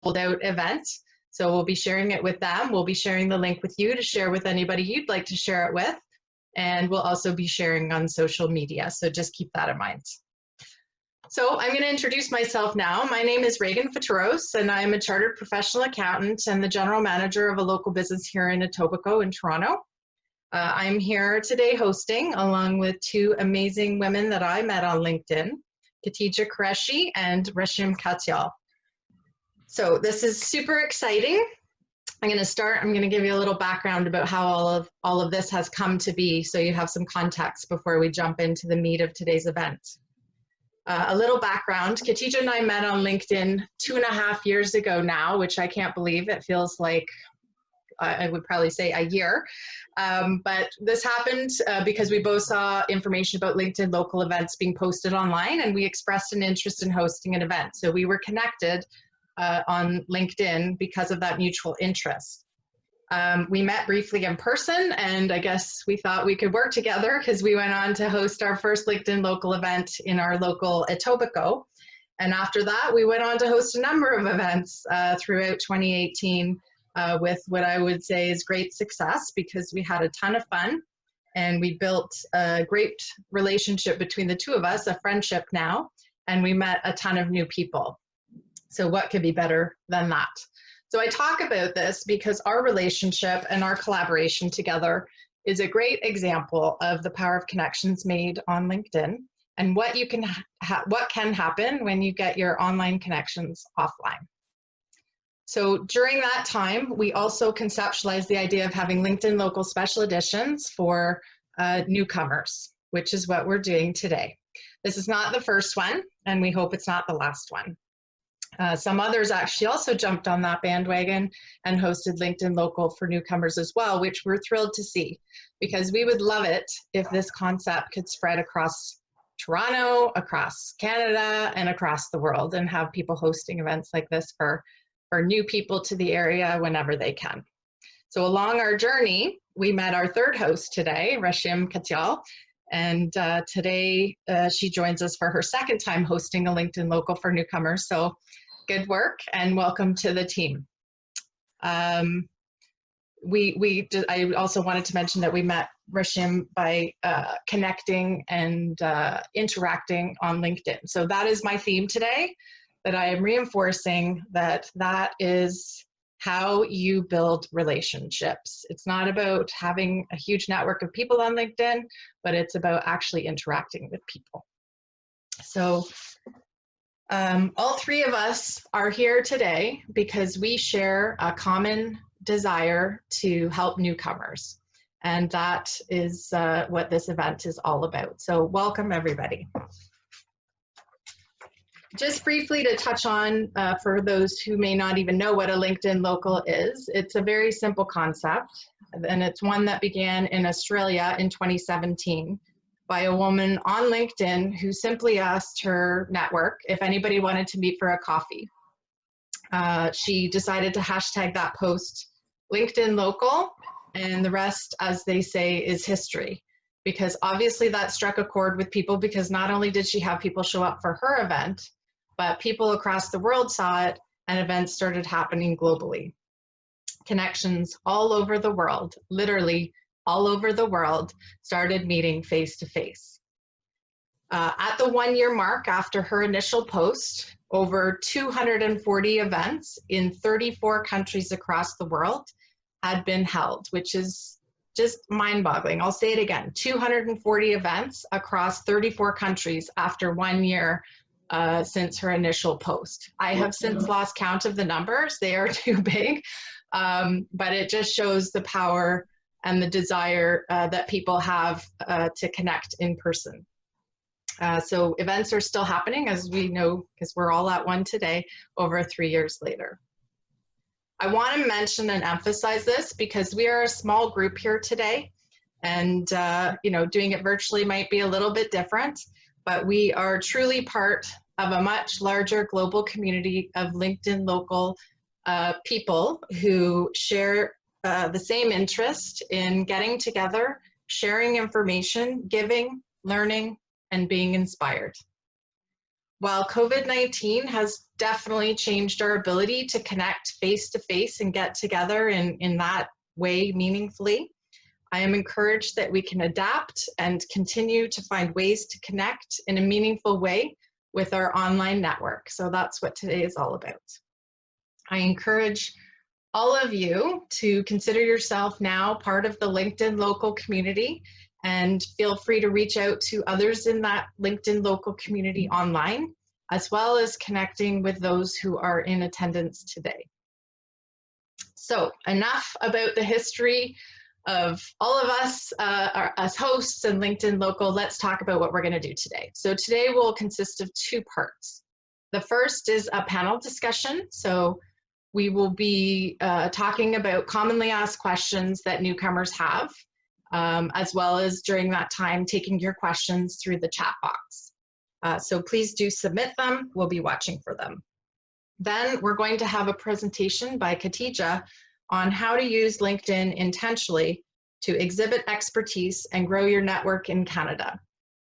sold out event. So we'll be sharing it with them. We'll be sharing the link with you to share with anybody you'd like to share it with. And we'll also be sharing on social media. So just keep that in mind. So I'm going to introduce myself now. My name is Reagan Faturos, and I'm a chartered professional accountant and the general manager of a local business here in Etobicoke in Toronto. I'm here today hosting along with two amazing women that I met on LinkedIn, Khadija Qureshi and Rashim Katyal. So this is super exciting. I'm going to give you a little background about how all of this has come to be, so you have some context before we jump into the meat of today's event. A little background, Khadija and I met on LinkedIn 2.5 years ago now, which I can't believe. It feels like, I would probably say a year. But this happened because we both saw information about LinkedIn local events being posted online, and we expressed an interest in hosting an event. So we were connected on LinkedIn because of that mutual interest. We met briefly in person, and I guess we thought we could work together because we went on to host our first LinkedIn local event in our local Etobicoke. And after that, we went on to host a number of events throughout 2018 with what I would say is great success, because we had a ton of fun and we built a great relationship between the two of us, a friendship now, and we met a ton of new people. So what could be better than that? So I talk about this because our relationship and our collaboration together is a great example of the power of connections made on LinkedIn and what can happen when you get your online connections offline. So during that time, we also conceptualized the idea of having LinkedIn local special editions for newcomers, which is what we're doing today. This is not the first one, and we hope it's not the last one. Some others actually also jumped on that bandwagon and hosted LinkedIn Local for newcomers as well, which we're thrilled to see, because we would love it if this concept could spread across Toronto, across Canada, and across the world, and have people hosting events like this for new people to the area whenever they can. So along our journey, we met our third host today, Rashim Katyal, and today she joins us for her second time hosting a LinkedIn Local for newcomers. So good work and welcome to the team. I also wanted to mention that we met Rashim by connecting and interacting on LinkedIn. So that is my theme today, that I am reinforcing that is how you build relationships. It's not about having a huge network of people on LinkedIn, but it's about actually interacting with people. So all three of us are here today because we share a common desire to help newcomers. And that is what this event is all about. So welcome, everybody. Just briefly to touch on, for those who may not even know what a LinkedIn local is, it's a very simple concept, and it's one that began in Australia in 2017 by a woman on LinkedIn who simply asked her network if anybody wanted to meet for a coffee. She decided to hashtag that post LinkedIn local, and the rest, as they say, is history. Because obviously that struck a chord with people, because not only did she have people show up for her event, but people across the world saw it and events started happening globally. Connections all over the world, literally all over the world, started meeting face to face. At the 1-year mark after her initial post, over 240 events in 34 countries across the world had been held, which is just mind-boggling. I'll say it again, 240 events across 34 countries after 1 year since her initial post. I have since lost count of the numbers. They are too big, but it just shows the power and the desire that people have to connect in person. So events are still happening, as we know, because we're all at one today, over 3 years later. I want to mention and emphasize this because we are a small group here today, and doing it virtually might be a little bit different, but we are truly part of a much larger global community of LinkedIn local people who share the same interest in getting together, sharing information, giving, learning, and being inspired. While COVID-19 has definitely changed our ability to connect face-to-face and get together in that way meaningfully, I am encouraged that we can adapt and continue to find ways to connect in a meaningful way with our online network. So that's what today is all about. I encourage all of you to consider yourself now part of the LinkedIn local community, and feel free to reach out to others in that LinkedIn local community online, as well as connecting with those who are in attendance today. So enough about the history of all of us as hosts and LinkedIn local. Let's talk about what we're going to do today. So today will consist of two parts. The first is a panel discussion. So we will be talking about commonly asked questions that newcomers have, as well as during that time taking your questions through the chat box. So please do submit them. We'll be watching for them. Then we're going to have a presentation by Khadija on how to use LinkedIn intentionally to exhibit expertise and grow your network in Canada.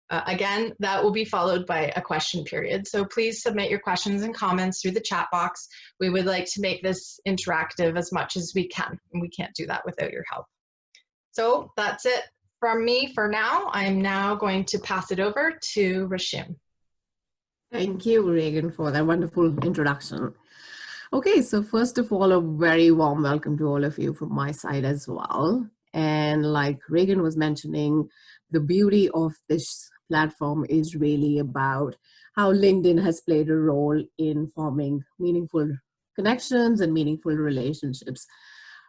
Again, that will be followed by a question period. So please submit your questions and comments through the chat box. We would like to make this interactive as much as we can, and we can't do that without your help. So that's it from me for now. I'm now going to pass it over to Rashim. Thank you, Reagan, for that wonderful introduction. Okay, so first of all, a very warm welcome to all of you from my side as well. And like Reagan was mentioning, the beauty of this platform is really about how LinkedIn has played a role in forming meaningful connections and meaningful relationships.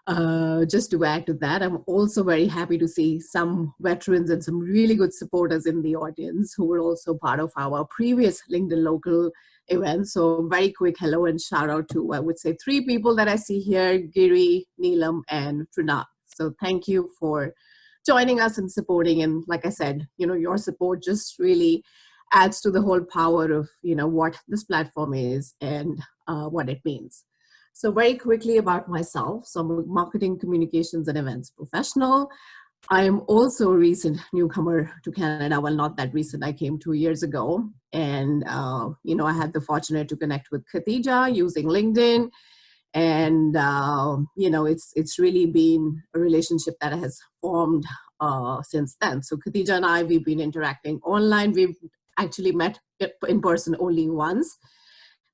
Just to add to that, I'm also very happy to see some veterans and some really good supporters in the audience who were also part of our previous LinkedIn local event. So very quick hello and shout out to, I would say, 3 people that I see here, Giri, Neelam, and Trina. So thank you for joining us and supporting. And like I said, your support just really adds to the whole power of, what this platform is and what it means. So very quickly about myself. So I'm a marketing, communications, and events professional. I am also a recent newcomer to Canada. Well, not that recent. I came 2 years ago. And, I had the fortune to connect with Khadija using LinkedIn. And, it's really been a relationship that has formed since then. So Khadija and I, we've been interacting online. We've actually met in person only once.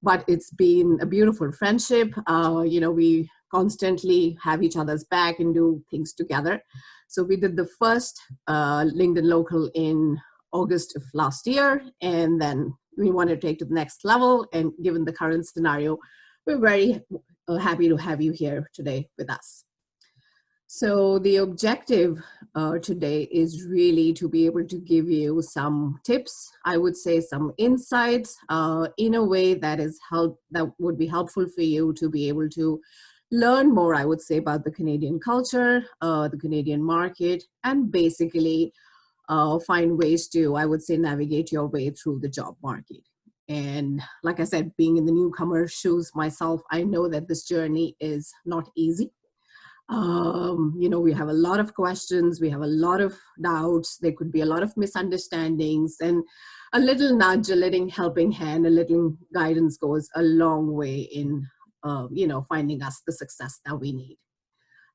But it's been a beautiful friendship. We constantly have each other's back and do things together. So we did the first LinkedIn local in August of last year, and then we want to take to the next level. And given the current scenario, we're very happy to have you here today with us. So the objective today is really to be able to give you some tips, I would say some insights in a way that would be helpful for you to be able to learn more, I would say, about the Canadian culture, the Canadian market, and basically find ways to, I would say, navigate your way through the job market. And like I said, being in the newcomer shoes myself, I know that this journey is not easy. We have a lot of questions, we have a lot of doubts, there could be a lot of misunderstandings, and a little nudge, a little helping hand, a little guidance goes a long way in, finding us the success that we need.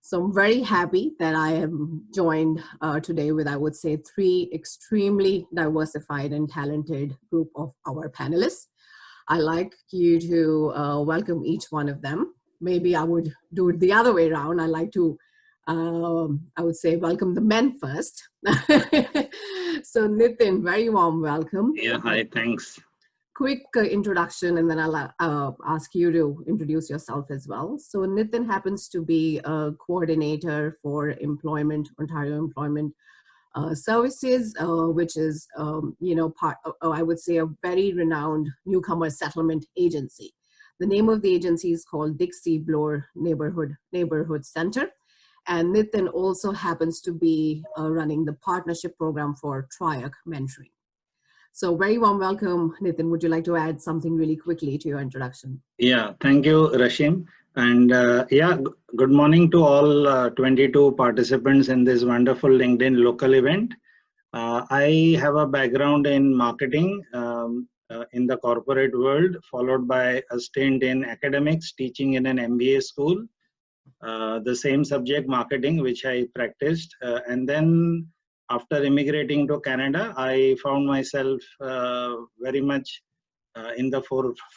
So I'm very happy that I am joined today with, I would say, 3 extremely diversified and talented group of our panelists. I'd like you to welcome each one of them. Maybe I would do it the other way around. I like to, I would say, welcome the men first. So Nitin, very warm welcome. Yeah, hi, thanks. Quick introduction, and then I'll ask you to introduce yourself as well. So Nitin happens to be a coordinator for Ontario Employment Services, which is, I would say, a very renowned newcomer settlement agency. The name of the agency is called Dixie Bloor Neighborhood Center. And Nitin also happens to be running the partnership program for Triac Mentoring. So very warm welcome, Nitin. Would you like to add something really quickly to your introduction? Yeah, thank you, Rashim. And good morning to all 22 participants in this wonderful LinkedIn local event. I have a background in marketing, in the corporate world, followed by a stint in academics, teaching in an MBA school, the same subject, marketing, which I practiced. And then after immigrating to Canada, I found myself very much in the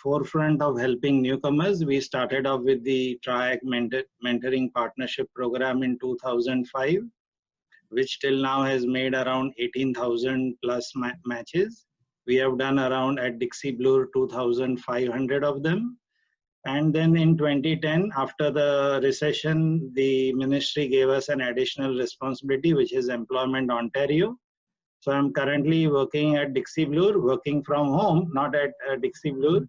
forefront of helping newcomers. We started off with the TRIAC mentoring partnership program in 2005, which till now has made around 18,000 plus matches. We have done around at Dixie Blue 2,500 of them. And then in 2010, after the recession, the ministry gave us an additional responsibility, which is Employment Ontario. So I'm currently working at Dixie Blue, working from home, not at Dixie Blue,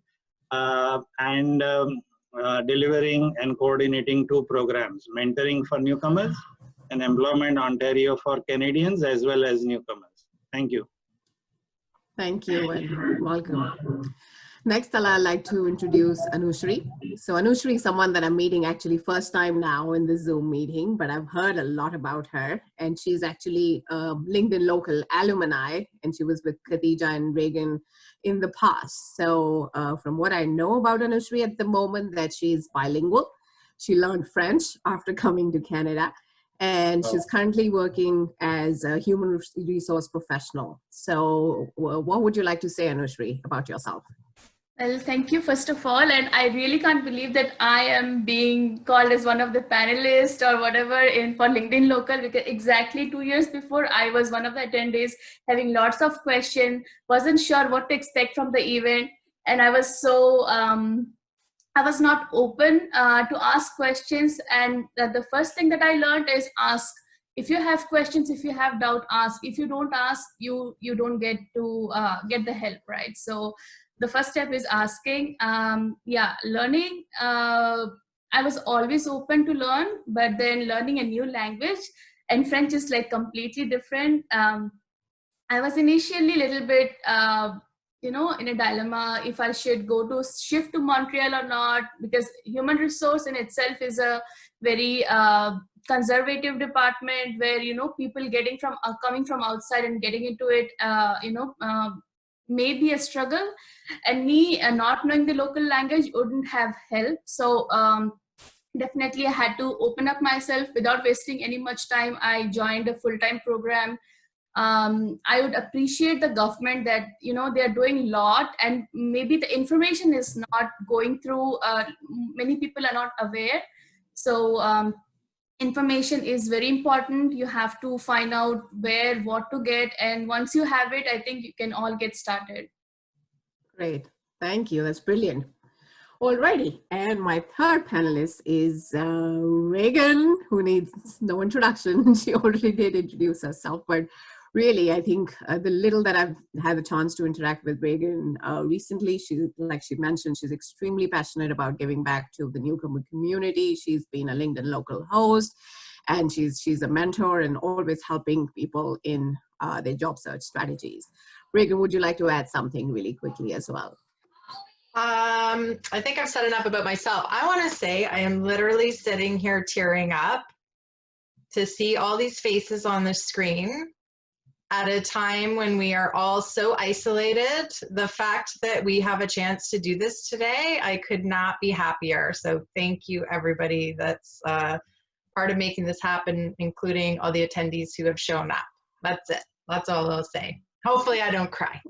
and delivering and coordinating two programs, mentoring for newcomers and Employment Ontario for Canadians as well as newcomers. Thank you. Thank you and welcome. Next, I'd like to introduce Anushri. So Anushri is someone that I'm meeting actually first time now in the Zoom meeting, but I've heard a lot about her. And she's actually LinkedIn local alumni, and she was with Khadija and Reagan in the past. So from what I know about Anushri at the moment, that she's bilingual. She learned French after coming to Canada. And she's currently working as a human resource professional. So what would you like to say, Anushri, about yourself? Well, thank you, first of all. And I really can't believe that I am being called as one of the panelists or whatever for LinkedIn Local, because exactly 2 years before, I was one of the attendees having lots of questions, wasn't sure what to expect from the event. And I was so, I was not open to ask questions. And the first thing that I learned is ask. If you have questions, if you have doubt, ask. If you don't ask, you don't get to get the help, right? So the first step is asking. Learning. I was always open to learn, but then learning a new language, and French is like completely different. I was initially a little bit, in a dilemma if I should shift to Montreal or not, because human resource in itself is a very conservative department where, people coming from outside and getting into it, may be a struggle, and me not knowing the local language wouldn't have helped. So definitely I had to open up myself without wasting any much time. I joined a full-time program. I would appreciate the government that, they're doing a lot, and maybe the information is not going through, many people are not aware. So information is very important. You have to find out what to get. And once you have it, I think you can all get started. Great. Thank you. That's brilliant. Alrighty. And my third panelist is Reagan, who needs no introduction. She already did introduce herself, but really, I think the little that I've had a chance to interact with Reagan recently, like she mentioned, she's extremely passionate about giving back to the newcomer community. She's been a LinkedIn local host, and she's a mentor and always helping people in their job search strategies. Reagan, would you like to add something really quickly as well? I think I've said enough about myself. I want to say I am literally sitting here tearing up to see all these faces on the screen at a time when we are all so isolated. The fact that we have a chance to do this today, I could not be happier. So thank you, everybody that's part of making this happen, including all the attendees who have shown up. That's it. That's all I'll say. Hopefully I don't cry.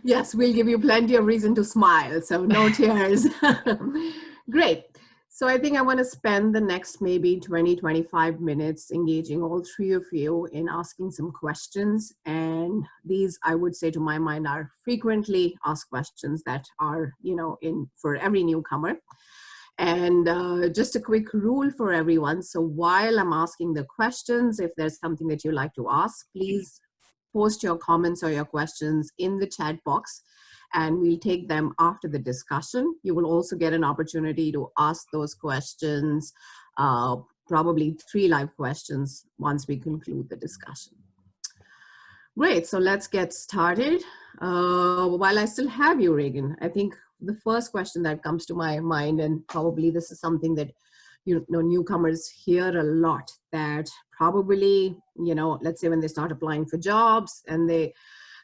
Yes, we'll give you plenty of reason to smile, so no tears. Great. So I think I want to spend the next maybe 20-25 minutes engaging all three of you in asking some questions. And these, I would say to my mind, are frequently asked questions that are, for every newcomer. And just a quick rule for everyone. So while I'm asking the questions, if there's something that you'd like to ask, please post your comments or your questions in the chat box, and we'll take them after the discussion. You will also get an opportunity to ask those questions, probably 3 live questions once we conclude the discussion. Great, so let's get started. While I still have you, Reagan, I think the first question that comes to my mind, and probably this is something that newcomers hear a lot, that probably, let's say when they start applying for jobs and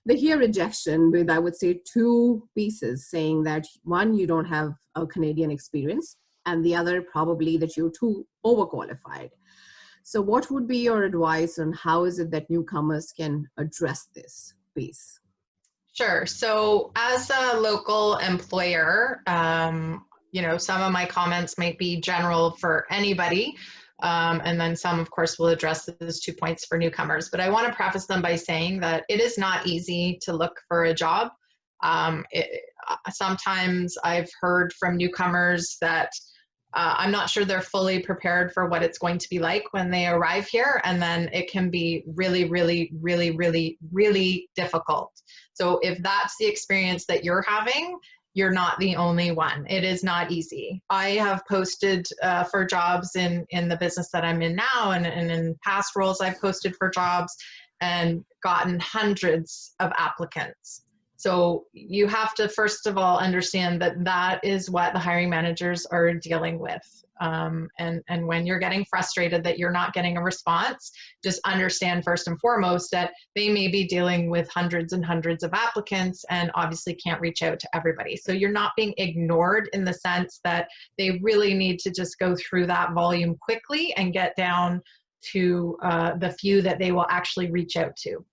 they hear rejection with, I would say, two pieces, saying that one, you don't have a Canadian experience, and the other probably that you're too overqualified. So what would be your advice on how is it that newcomers can address this piece? Sure. So as a local employer, some of my comments might be general for anybody. And then some, of course, will address those 2 points for newcomers. But I want to preface them by saying that it is not easy to look for a job. Sometimes I've heard from newcomers that I'm not sure they're fully prepared for what it's going to be like when they arrive here. And then it can be really, really, really, really, really difficult. So if that's the experience that you're having, you're not the only one. It is not easy. I have posted for jobs in the business that I'm in now, and in past roles I've posted for jobs and gotten hundreds of applicants. So you have to, first of all, understand that that is what the hiring managers are dealing with. And when you're getting frustrated that you're not getting a response, just understand first and foremost that they may be dealing with hundreds and hundreds of applicants and obviously can't reach out to everybody. So you're not being ignored in the sense that they really need to just go through that volume quickly and get down to the few that they will actually reach out to.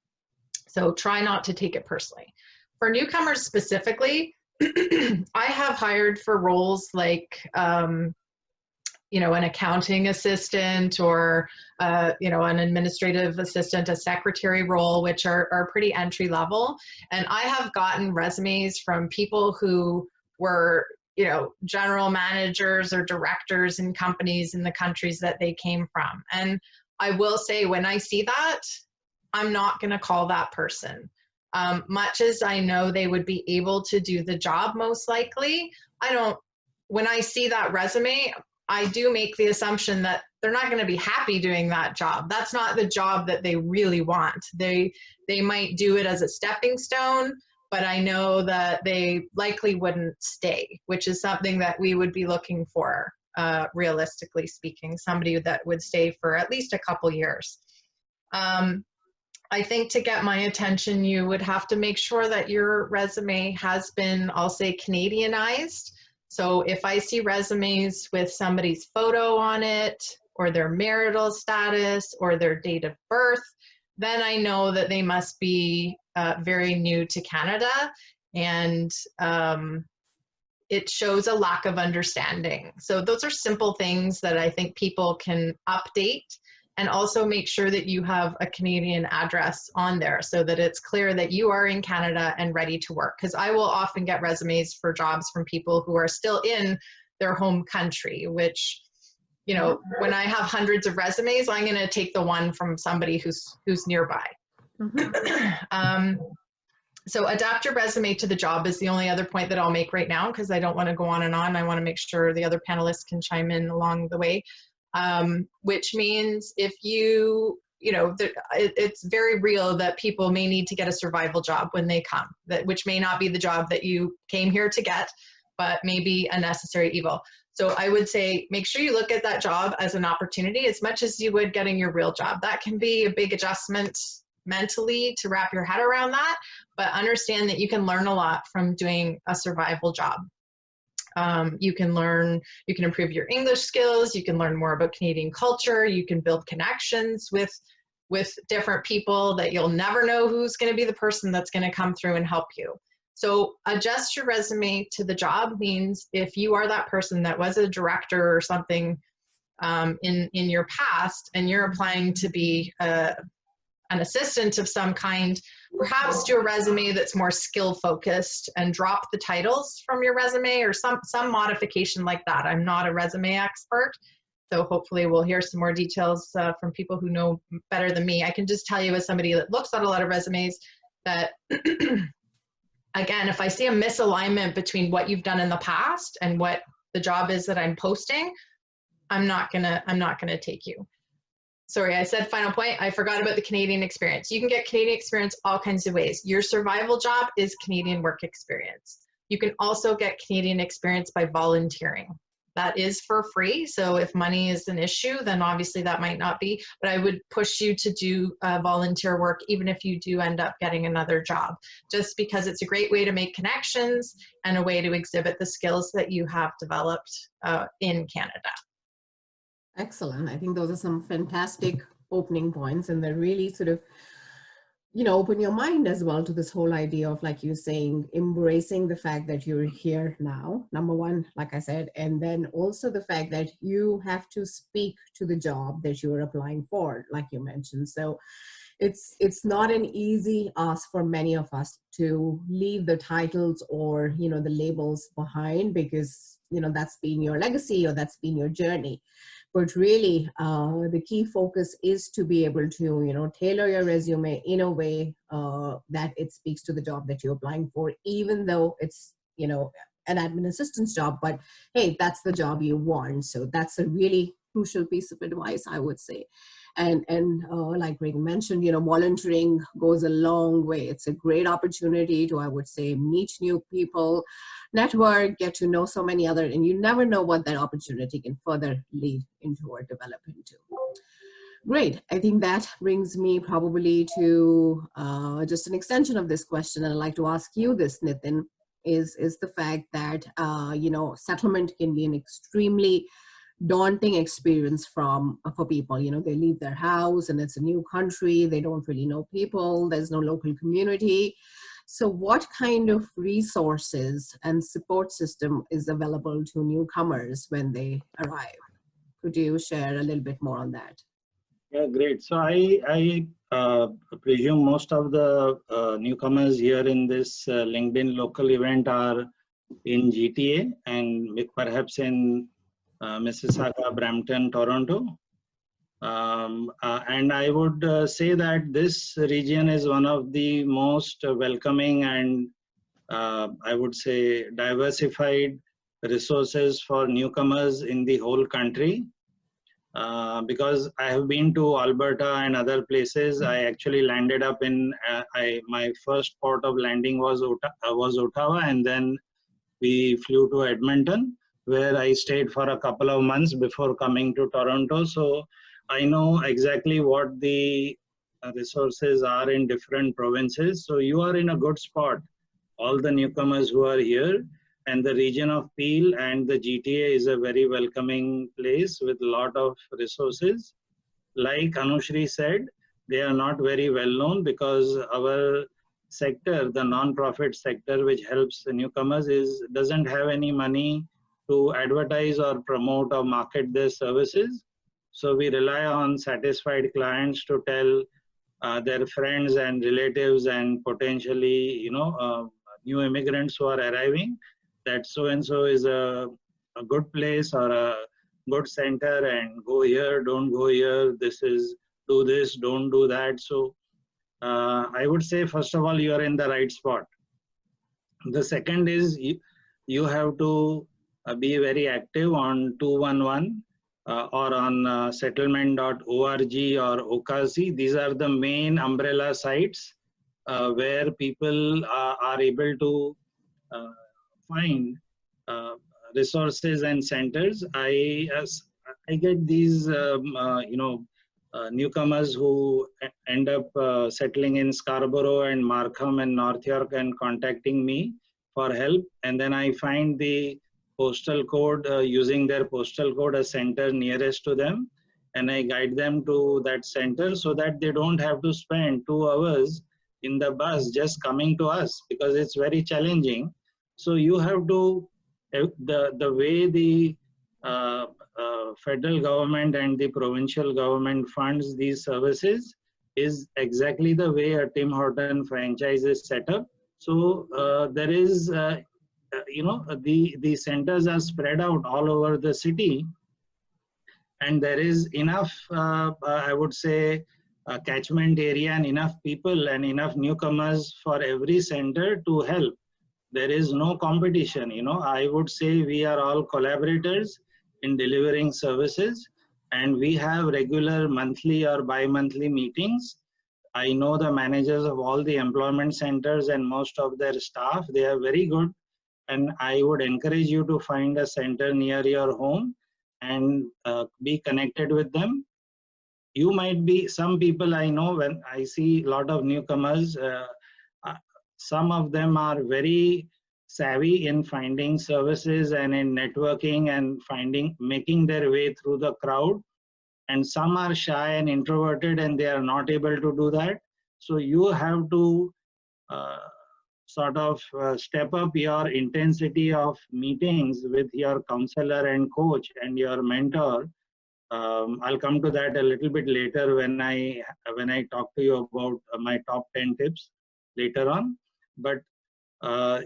So try not to take it personally. For newcomers specifically, I have hired for roles like, an accounting assistant or, an administrative assistant, a secretary role, which are pretty entry level. And I have gotten resumes from people who were, general managers or directors in companies in the countries that they came from. And I will say, when I see that, I'm not going to call that person. Much as I know they would be able to do the job most likely, when I see that resume, I do make the assumption that they're not going to be happy doing that job. That's not the job that they really want. They might do it as a stepping stone, but I know that they likely wouldn't stay, which is something that we would be looking for, realistically speaking, somebody that would stay for at least a couple years. I think to get my attention, you would have to make sure that your resume has been, I'll say, Canadianized. So if I see resumes with somebody's photo on it, or their marital status, or their date of birth, then I know that they must be very new to Canada, and it shows a lack of understanding. So those are simple things that I think people can update. And also make sure that you have a Canadian address on there so that it's clear that you are in Canada and ready to work. Because I will often get resumes for jobs from people who are still in their home country, which, when I have hundreds of resumes, I'm going to take the one from somebody who's nearby. Mm-hmm. So adapt your resume to the job is the only other point that I'll make right now, because I don't want to go on and on. I want to make sure the other panelists can chime in along the way. Which means if it's very real that people may need to get a survival job when they come, which may not be the job that you came here to get, but may be a necessary evil. So I would say, make sure you look at that job as an opportunity as much as you would getting your real job. That can be a big adjustment mentally to wrap your head around that, but understand that you can learn a lot from doing a survival job. You can improve your English skills, you can learn more about Canadian culture, you can build connections with different people that you'll never know who's going to be the person that's going to come through and help you. So adjust your resume to the job means if you are that person that was a director or something in your past and you're applying to be an assistant of some kind, perhaps do a resume that's more skill focused and drop the titles from your resume or some modification like that. I'm not a resume expert, so hopefully we'll hear some more details from people who know better than me. I can just tell you as somebody that looks at a lot of resumes that again, if I see a misalignment between what you've done in the past and what the job is that I'm posting, I'm not gonna take you. Sorry, I said final point. I forgot about the Canadian experience. You can get Canadian experience all kinds of ways. Your survival job is Canadian work experience. You can also get Canadian experience by volunteering. that is for free. So if money is an issue, then obviously that might not be, but I would push you to do volunteer work, even if you do end up getting another job, just because it's a great way to make connections and a way to exhibit the skills that you have developed in Canada. Excellent. I think those are some fantastic opening points, and they're really sort of, you know, open your mind as well to this whole idea of, like you're saying, embracing the fact that you're here now, number one, like I said, and then also the fact that you have to speak to the job that you're applying for, like you mentioned. So it's not an easy ask for many of us to leave the titles or, you know, the labels behind, because, you know, that's been your legacy or that's been your journey. But really, the key focus is to be able to, you know, tailor your resume in a way that it speaks to the job that you're applying for, even though it's, you know, an admin assistant's job, but hey, that's the job you want. So that's a really crucial piece of advice, I would say. And like Reagan mentioned, you know, volunteering goes a long way. It's a great opportunity to, I would say, meet new people, network, get to know so many other, and you never know what that opportunity can further lead into or develop into. Great. I think that brings me probably to just an extension of this question. And I'd like to ask you this, Nitin, is the fact that, you know, settlement can be an extremely daunting experience for people. You know, they leave their house and it's a new country, they don't really know people, there's no local community. So what kind of resources and support system is available to newcomers when they arrive? Could you share a little bit more on that? Yeah, great. So I presume most of the newcomers here in this LinkedIn local event are in GTA and perhaps in Mississauga, Brampton, Toronto. And I would say that this region is one of the most welcoming and I would say diversified resources for newcomers in the whole country. Because I have been to Alberta and other places. I actually landed up in, my first port of landing was Ottawa, and then we flew to Edmonton, where I stayed for a couple of months before coming to Toronto. So I know exactly what the resources are in different provinces. So you are in a good spot, all the newcomers who are here. And the region of Peel and the GTA is a very welcoming place with a lot of resources. Like Anushri said, they are not very well known because our sector, the non-profit sector, which helps the newcomers, doesn't have any money to advertise or promote or market their services. So we rely on satisfied clients to tell their friends and relatives and potentially, you know, new immigrants who are arriving, that so-and-so is a good place or a good center, and go here, don't go here, do this, don't do that. So I would say, first of all, you are in the right spot. The second is you have to be very active on 211 or on settlement.org or OKC. These are the main umbrella sites where people are able to find resources and centers. I get these you know, newcomers who end up settling in Scarborough and Markham and North York and contacting me for help, and then I find the postal code, using their postal code, a center nearest to them, and I guide them to that center so that they don't have to spend 2 hours in the bus just coming to us, because it's very challenging. So you have to, the way the federal government and the provincial government funds these services is exactly the way a Tim Horton franchise is set up. So there is, you know, the centers are spread out all over the city, and there is enough, I would say, catchment area and enough people and enough newcomers for every center to help. There is no competition, you know. I would say we are all collaborators in delivering services, and we have regular monthly or bi-monthly meetings. I know the managers of all the employment centers and most of their staff. They are very good and I would encourage you to find a center near your home and be connected with them. You might be, some people I know, when I see a lot of newcomers, some of them are very savvy in finding services and in networking and making their way through the crowd. And some are shy and introverted and they are not able to do that. So you have to sort of step up your intensity of meetings with your counselor and coach and your mentor. I'll come to that a little bit later when I talk to you about my top 10 tips later on. But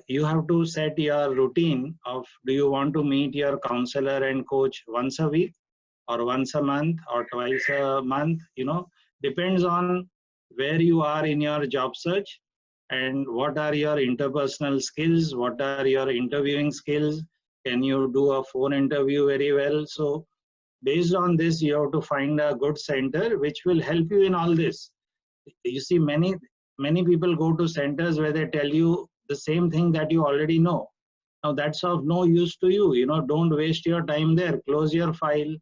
you have to set your routine of, do you want to meet your counselor and coach once a week or once a month or twice a month? Depends on where you are in your job search and what are your interpersonal skills, what are your interviewing skills. Can you do a phone interview very well? So based on this, you have to find a good center which will help you in all this. You see, many people go to centers where they tell you the same thing that you already know. Now that's of no use to you. Don't waste your time there. Close your file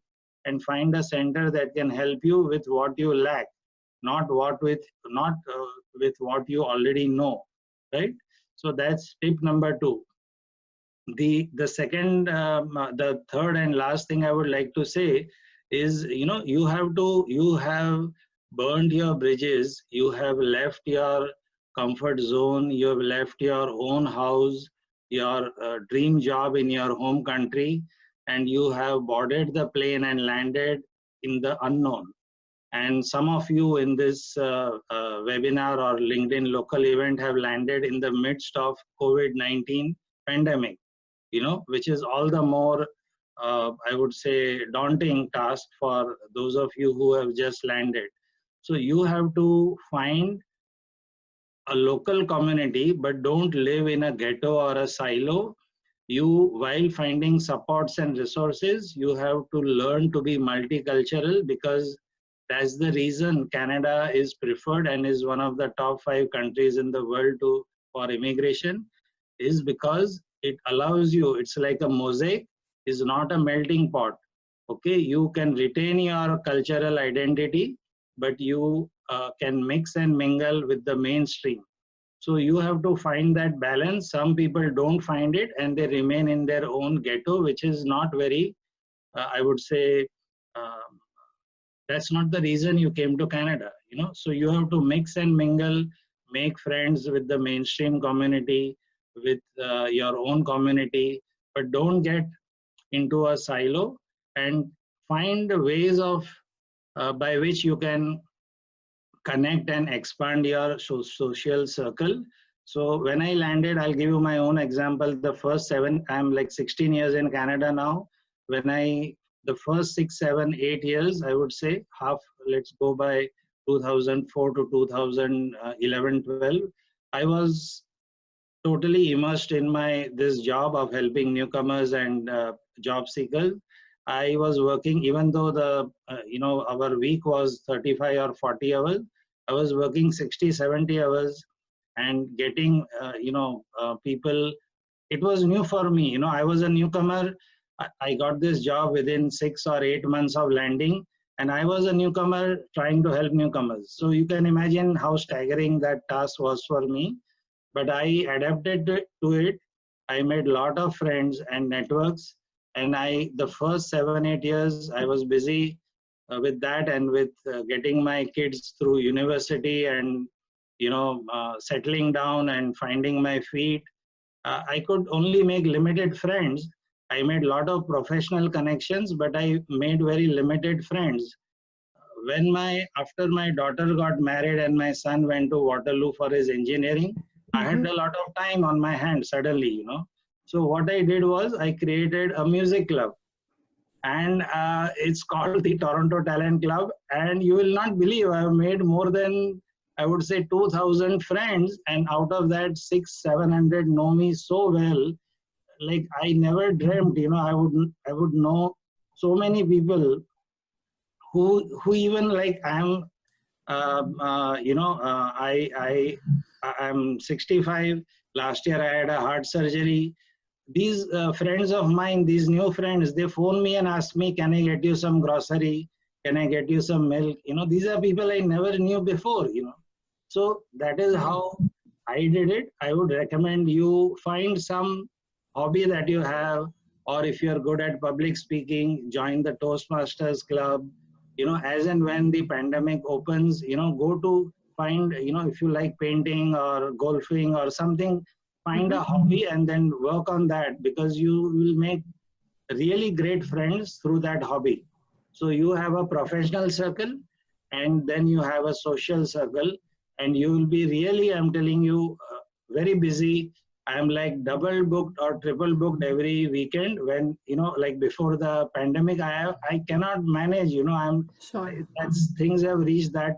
and find a center that can help you with what you lack, not with what you already know, right? So that's tip number 2. The third and last thing I would like to say is, you have burned your bridges, you have left your comfort zone, you have left your own house, your dream job in your home country, and you have boarded the plane and landed in the unknown. And some of you in this webinar or LinkedIn local event have landed in the midst of COVID-19 pandemic, which is all the more, I would say, daunting task for those of you who have just landed. So you have to find a local community, but don't live in a ghetto or a silo. While finding supports and resources, you have to learn to be multicultural, because that's the reason Canada is preferred and is one of the top 5 countries in the world for immigration, is because it allows you, it's like a mosaic, is not a melting pot. Okay, you can retain your cultural identity, but you can mix and mingle with the mainstream. So you have to find that balance. Some people don't find it and they remain in their own ghetto, which is not very, I would say, that's not the reason you came to Canada. So you have to mix and mingle, make friends with the mainstream community, with your own community, but don't get into a silo, and find ways of by which you can connect and expand your social circle. So when I landed, I'll give you my own example. The first 7, I'm like 16 years in Canada now. The first 6, 7, 8 years, I would say half, let's go by 2004 to 2011, 12, I was totally immersed in this job of helping newcomers and job seekers. I was working, even though our week was 35 or 40 hours, I was working 60, 70 hours and getting, people. It was new for me. I was a newcomer. I got this job within 6 or 8 months of landing, and I was a newcomer trying to help newcomers. So you can imagine how staggering that task was for me. But I adapted to it. I made a lot of friends and networks. And the first 7, 8 years, I was busy with that and with getting my kids through university and, settling down and finding my feet. I could only make limited friends. I made a lot of professional connections, but I made very limited friends. After my daughter got married and my son went to Waterloo for his engineering, I had a lot of time on my hands suddenly, So what I did was I created a music club, and it's called the Toronto Talent Club. And you will not believe, I've made more than, I would say, 2,000 friends, and out of that 600-700 know me so well. Like I never dreamt, I would know so many people who even like I'm, I'm 65. Last year I had a heart surgery. these friends of mine, these new friends, they phone me and ask me, can I get you some grocery? Can I get you some milk? These are people I never knew before, So that is how I did it. I would recommend you find some hobby that you have, or if you're good at public speaking, join the Toastmasters club. As and when the pandemic opens, go to find, if you like painting or golfing or something, find a hobby and then work on that, because you will make really great friends through that hobby. So you have a professional circle and then you have a social circle, and you will be really, I'm telling you, very busy. I'm like double booked or triple booked every weekend. When like before the pandemic, I cannot manage. I'm Sure. that's things have reached that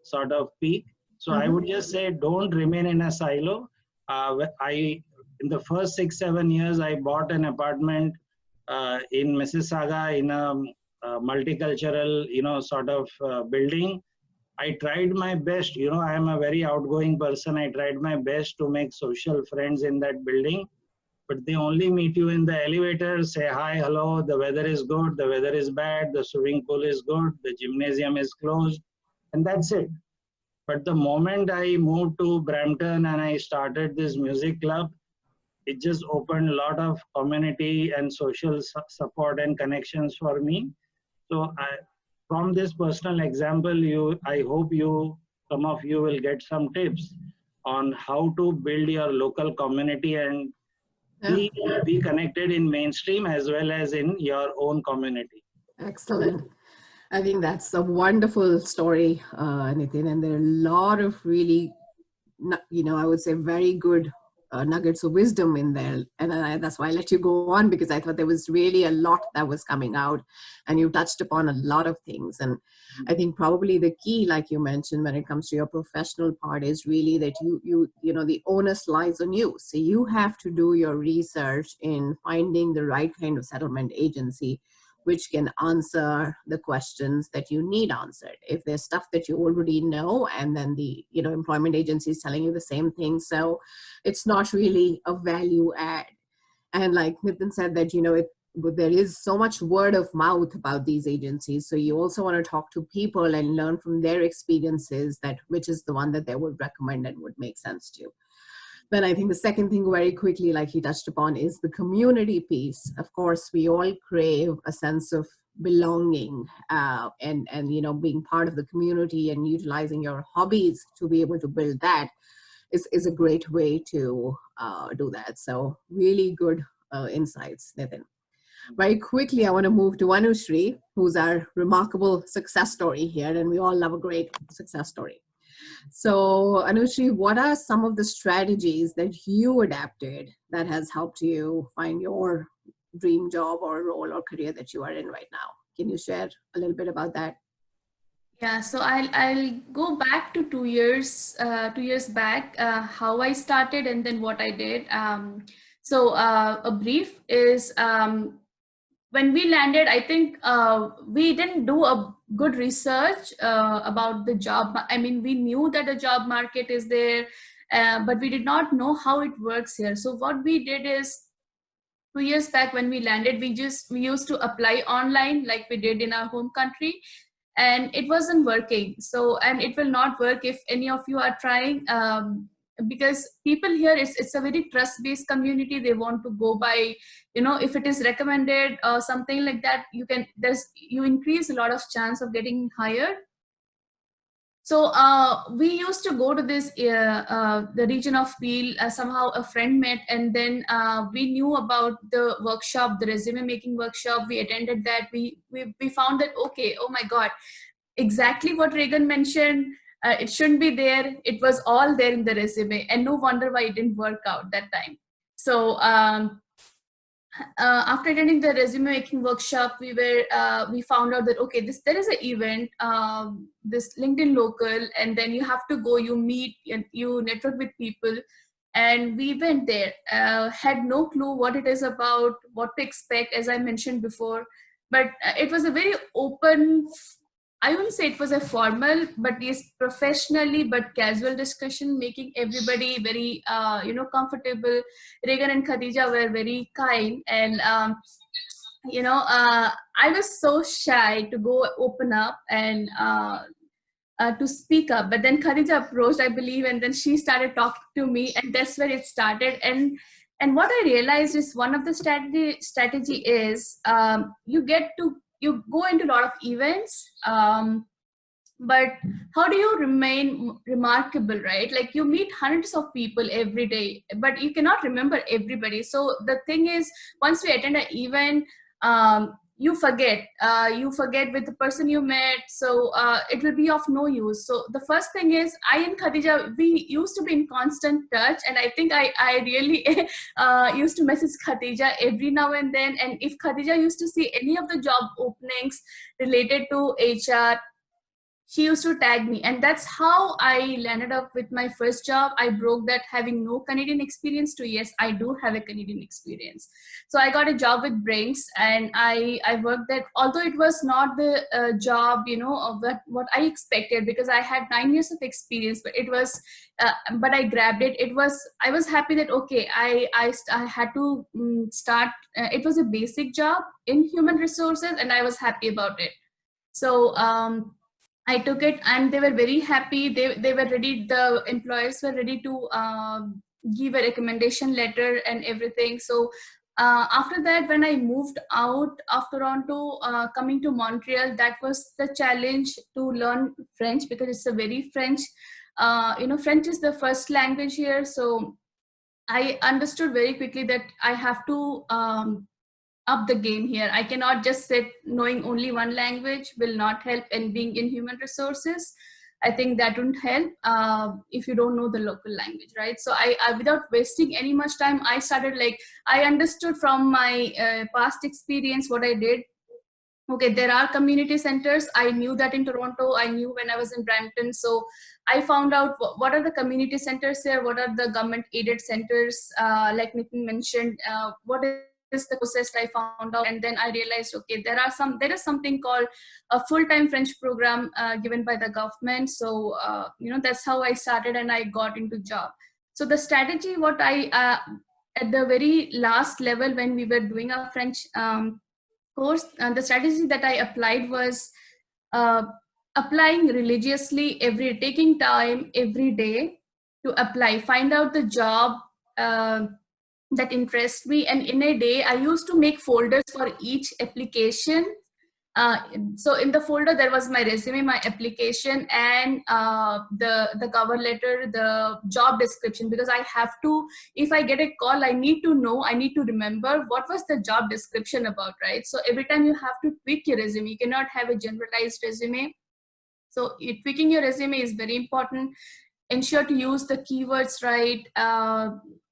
sort of peak. So I would just say, don't remain in a silo. I In the first 6-7 years, I bought an apartment in Mississauga in a multicultural sort of building. I tried my best, I am a very outgoing person. I tried my best to make social friends in that building, but they only meet you in the elevator, say hi, hello, the weather is good, the weather is bad, the swimming pool is good, the gymnasium is closed, and that's it. But the moment I moved to Brampton and I started this music club, it just opened a lot of community and social support and connections for me. So from this personal example, I hope some of you will get some tips on how to build your local community and be connected in mainstream as well as in your own community. Excellent. I think that's a wonderful story, Nitin, and there are a lot of really, I would say very good nuggets of wisdom in there. And that's why I let you go on, because I thought there was really a lot that was coming out, and you touched upon a lot of things. And I think probably the key, like you mentioned, when it comes to your professional part is really that the onus lies on you. So you have to do your research in finding the right kind of settlement agency which can answer the questions that you need answered. If there's stuff that you already know, and then the employment agency is telling you the same thing, so it's not really a value add. And like Nitin said, that there is so much word of mouth about these agencies, so you also want to talk to people and learn from their experiences, that which is the one that they would recommend and would make sense to you. Then I think the second thing very quickly, like he touched upon, is the community piece. Of course, we all crave a sense of belonging and being part of the community, and utilizing your hobbies to be able to build that is a great way to do that. So really good insights, Nitin. Very quickly, I want to move to Anushri, who's our remarkable success story here, and we all love a great success story. So Anushri, what are some of the strategies that you adapted that has helped you find your dream job or role or career that you are in right now? Can you share a little bit about that? Yeah, so I'll go back to 2 years back, how I started and then what I did. So a brief is, when we landed, I think we didn't do a good research about the job. I mean, we knew that the job market is there, but we did not know how it works here. So what we did is, 2 years back when we landed, we used to apply online like we did in our home country, and it wasn't working. So, and it will not work if any of you are trying, because people here, it's a very trust-based community. They want to go by, if it is recommended or something like that, you increase a lot of chance of getting hired. So we used to go to this the region of Peel. Somehow a friend met, and then we knew about the workshop, the resume making workshop. We attended that. We found that, okay, oh my God, exactly what Regan mentioned. It shouldn't be there. It was all there in the resume, and no wonder why it didn't work out that time. So after attending the resume making workshop, we found out that, okay, there is an event, this LinkedIn local, and then you have to go, you meet and you network with people. And we went there, had no clue what it is about, what to expect, as I mentioned before. But it was a very open, I wouldn't say it was a formal, but yes, professionally, but casual discussion, making everybody very, comfortable. Regan and Khadija were very kind, and I was so shy to go open up and to speak up. But then Khadija approached, I believe, and then she started talking to me, and that's where it started. And what I realized is one of the strategy is you go into a lot of events. But how do you remain remarkable, right? Like you meet hundreds of people every day, but you cannot remember everybody. So the thing is, once we attend an event, you forget with the person you met. So it will be of no use. So the first thing is, I and Khadija, we used to be in constant touch, and I think I really used to message Khadija every now and then. And if Khadija used to see any of the job openings related to HR, she used to tag me, and that's how I landed up with my first job. I broke that having no Canadian experience to yes, I do have a Canadian experience. So I got a job with Brinks, and I worked that, although it was not the job, of what I expected, because I had 9 years of experience, but it was, but I grabbed it. I was happy that, okay, I had to start, it was a basic job in human resources, and I was happy about it. So, I took it, and they were very happy. They were ready. The employers were ready to give a recommendation letter and everything. So after that, when I moved out of Toronto, coming to Montreal, that was the challenge to learn French, because it's a very French. French is the first language here. So I understood very quickly that I have to up the game here. I cannot just sit knowing only one language will not help, and being in human resources, I think that wouldn't help if you don't know the local language, right? So I without wasting any much time, I started, like, I understood from my past experience what I did. Okay, there are community centers. I knew that in Toronto. I knew when I was in Brampton. So I found out what are the community centers here, what are the government aided centers, like Nitin mentioned, what is the closest I found out. And then I realized, okay, there is something called a full-time French program given by the government. So that's how I started, and I got into job. So the strategy, what I at the very last level, when we were doing our French course, the strategy that I applied was applying religiously taking time every day to apply, find out the job that interests me. And in a day, I used to make folders for each application. So in the folder, there was my resume, my application, and the cover letter, the job description, because I have to, if I get a call, I need to remember what was the job description about, right? So every time you have to tweak your resume. You cannot have a generalized resume. So tweaking your resume is very important. Ensure to use the keywords right,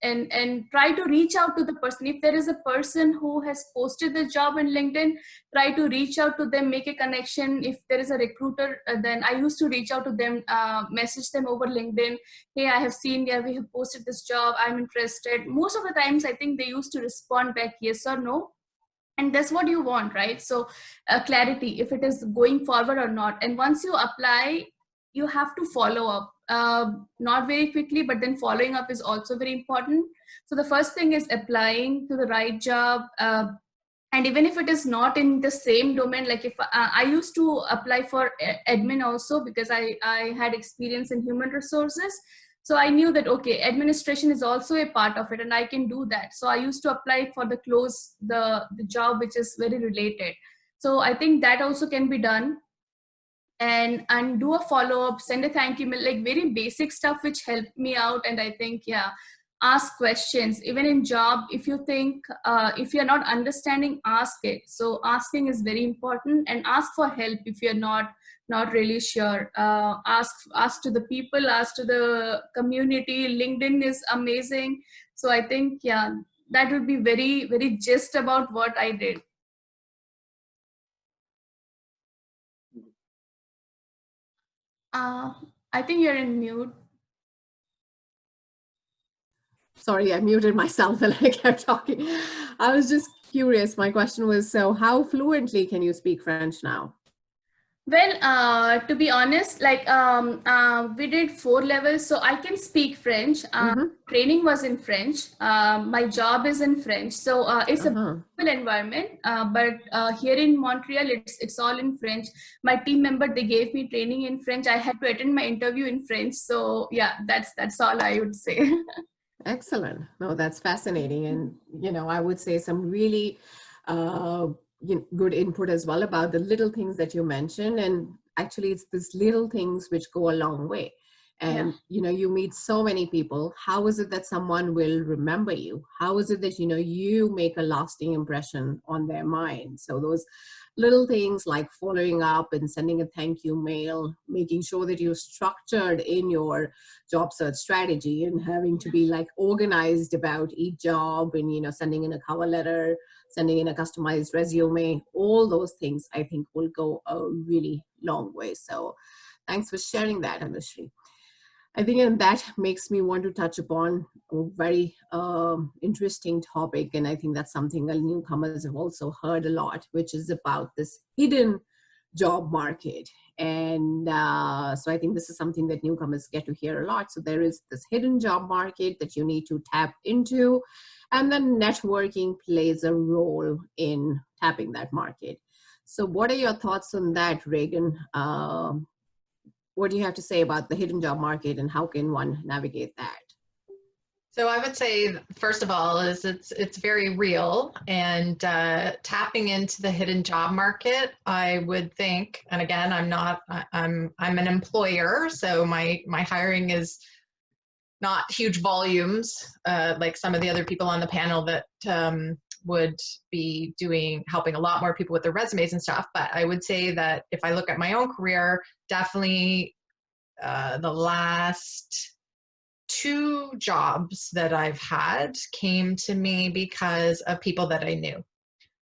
and try to reach out to the person. If there is a person who has posted the job on LinkedIn, try to reach out to them, make a connection. If there is a recruiter, then I used to reach out to them, message them over LinkedIn. Hey, I have seen, yeah, we have posted this job, I'm interested. Most of the times, I think they used to respond back yes or no. And that's what you want, right? So clarity, if it is going forward or not. And once you apply, you have to follow up. Not very quickly, but then following up is also very important. So the first thing is applying to the right job. And even if it is not in the same domain, like if I used to apply for admin also, because I had experience in human resources. So I knew that, okay, administration is also a part of it, and I can do that. So I used to apply for the job which is very related. So I think that also can be done. And do a follow-up, send a thank you mail, like very basic stuff which helped me out. And I think, yeah, ask questions. Even in job, if you think, if you're not understanding, ask it. So asking is very important, and ask for help if you're not really sure. Ask to the people, ask to the community. LinkedIn is amazing. So I think, yeah, that would be very, very gist about what I did. I think you're in mute. Sorry, I muted myself and I kept talking. I was just curious. My question was, so how fluently can you speak French now? Well, to be honest, like we did 4 levels, so I can speak French. Training was in French. My job is in French, so it's a beautiful environment. But here in Montreal, it's all in French. My team member, they gave me training in French. I had to attend my interview in French. So yeah, that's all I would say. Excellent. No, that's fascinating. And, you know, I would say some really good input as well about the little things that you mentioned. And actually, it's these little things which go a long way. And, you know, you meet so many people. How is it that someone will remember you? How is it that, you know, you make a lasting impression on their mind? So those little things like following up and sending a thank you mail, making sure that you're structured in your job search strategy and having to be like organized about each job and, you know, sending in a cover letter, sending in a customized resume, all those things I think will go a really long way. So thanks for sharing that, Anushree. I think and that makes me want to touch upon a very interesting topic. And I think that's something that newcomers have also heard a lot, which is about this hidden job market. And so I think this is something that newcomers get to hear a lot. So there is this hidden job market that you need to tap into. And then networking plays a role in tapping that market. So what are your thoughts on that, Reagan? What do you have to say about the hidden job market and how can one navigate that? So I would say, first of all, is it's very real, and tapping into the hidden job market, I would think, and again, I'm an employer, so my hiring is not huge volumes like some of the other people on the panel that would be helping a lot more people with their resumes and stuff. But I would say that if I look at my own career, definitely the last 2 jobs that I've had came to me because of people that I knew.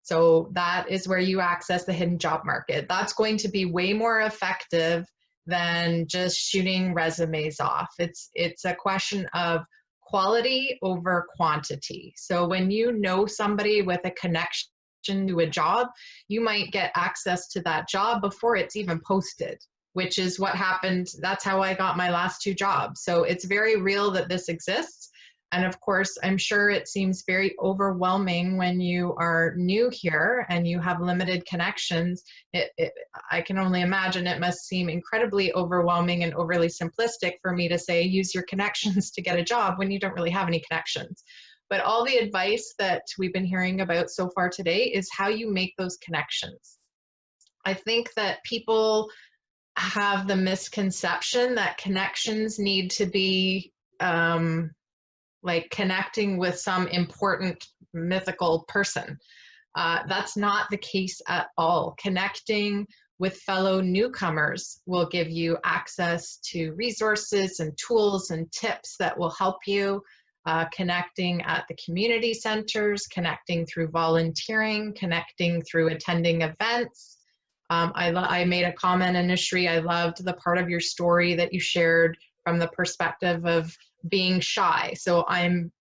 So that is where you access the hidden job market. That's going to be way more effective than just shooting resumes off. It's a question of quality over quantity. So when you know somebody with a connection to a job, you might get access to that job before it's even posted, which is what happened. That's how I got my last 2 jobs. So it's very real that this exists. And of course, I'm sure it seems very overwhelming when you are new here and you have limited connections. I can only imagine it must seem incredibly overwhelming and overly simplistic for me to say, use your connections to get a job when you don't really have any connections. But all the advice that we've been hearing about so far today is how you make those connections. I think that people have the misconception that connections need to be like connecting with some important mythical person. That's not the case at all. Connecting with fellow newcomers will give you access to resources and tools and tips that will help you. Connecting at the community centers, connecting through volunteering, connecting through attending events. I made a comment, Anushree, I loved the part of your story that you shared from the perspective of being shy. So I'm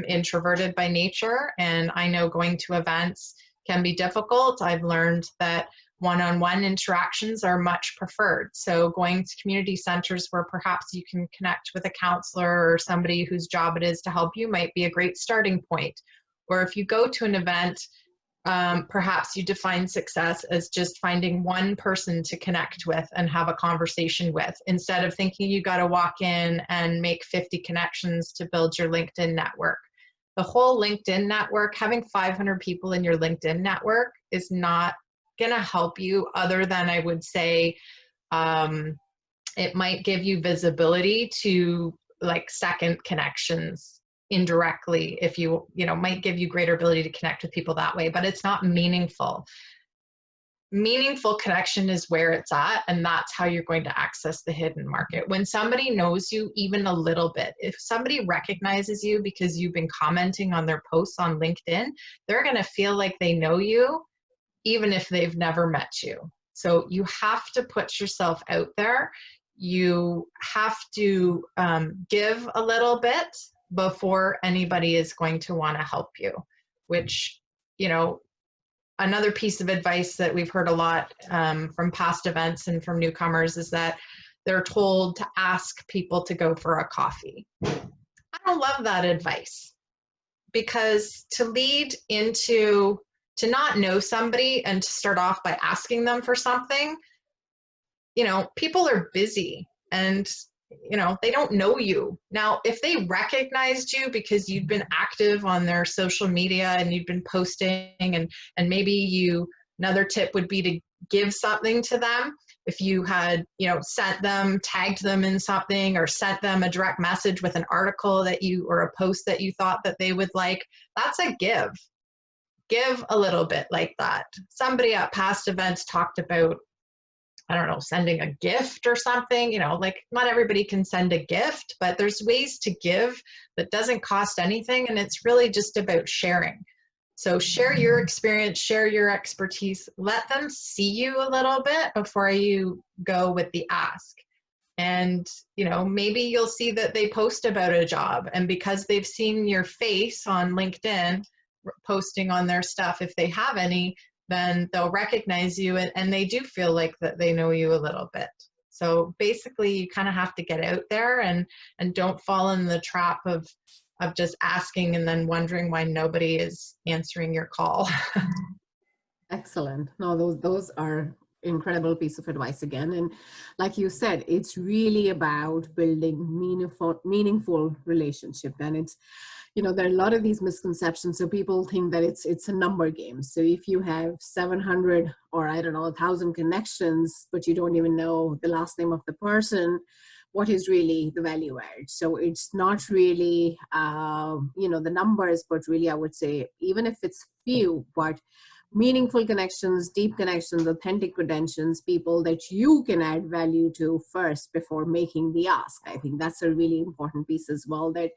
introverted by nature, and I know going to events can be difficult. I've learned that one-on-one interactions are much preferred. So going to community centers where perhaps you can connect with a counselor or somebody whose job it is to help you might be a great starting point. Or if you go to an event, perhaps you define success as just finding one person to connect with and have a conversation with, instead of thinking you got to walk in and make 50 connections to build your LinkedIn network. The whole LinkedIn network, having 500 people in your LinkedIn network is not going to help you, other than I would say it might give you visibility to like second connections indirectly, if you might give you greater ability to connect with people that way, but it's not meaningful. Meaningful connection is where it's at, and that's how you're going to access the hidden market. When somebody knows you even a little bit, if somebody recognizes you because you've been commenting on their posts on LinkedIn, they're going to feel like they know you even if they've never met you. So you have to put yourself out there. You have to give a little bit before anybody is going to want to help you, which, another piece of advice that we've heard a lot from past events and from newcomers is that they're told to ask people to go for a coffee. I don't love that advice, because to lead into to not know somebody and to start off by asking them for something, you know, people are busy and, you know, they don't know you. Now, if they recognized you because you'd been active on their social media and you'd been posting, and maybe you, another tip would be to give something to them. If you had, you know, sent them, tagged them in something, or sent them a direct message with an article that you, or a post that you thought that they would like, that's a give. Give a little bit like that. Somebody at past events talked about, I don't know, sending a gift or something, you know, like not everybody can send a gift, but there's ways to give that doesn't cost anything. And it's really just about sharing. So share your experience, share your expertise, let them see you a little bit before you go with the ask. And, you know, maybe you'll see that they post about a job, and because they've seen your face on LinkedIn posting on their stuff, if they have any, then they'll recognize you, and they do feel like that they know you a little bit. So basically you kind of have to get out there and don't fall in the trap of just asking and then wondering why nobody is answering your call. Excellent. No, those are incredible piece of advice again. And like you said, it's really about building meaningful relationship. And it's, you know, there are a lot of these misconceptions. So people think that it's a number game. So if you have 700 or I don't know, 1,000 connections, but you don't even know the last name of the person, what is really the value add? So it's not really, you know, the numbers, but really I would say, even if it's few, but meaningful connections, deep connections, authentic credentials, people that you can add value to first before making the ask. I think that's a really important piece as well, that,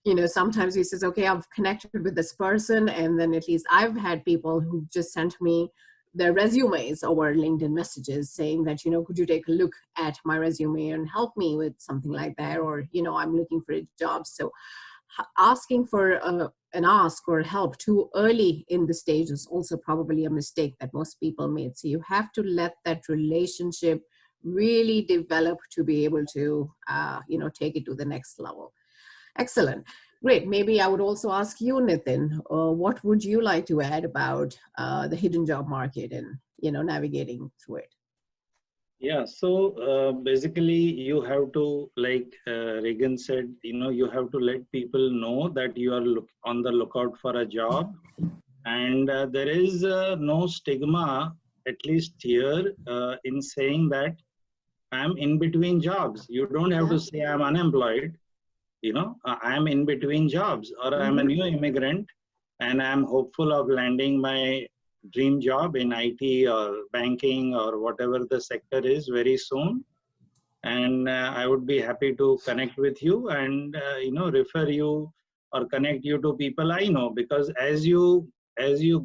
you know, sometimes he says, okay, I've connected with this person. And then at least I've had people who just sent me their resumes over LinkedIn messages saying that, you know, could you take a look at my resume and help me with something like that? Or, you know, I'm looking for a job. So asking for an ask or help too early in the stage is also probably a mistake that most people made. So you have to let that relationship really develop to be able to, you know, take it to the next level. Excellent. Great. Maybe I would also ask you, Nitin, what would you like to add about the hidden job market and, you know, navigating through it? Yeah, so basically you have to, like Regan said, you know, you have to let people know that you are on the lookout for a job. And there is no stigma, at least here, in saying that I'm in between jobs. You don't have to say I'm unemployed. You know, I'm in between jobs, or I'm a new immigrant and I'm hopeful of landing my dream job in IT or banking or whatever the sector is very soon. And I would be happy to connect with you and, you know, refer you or connect you to people I know, because as you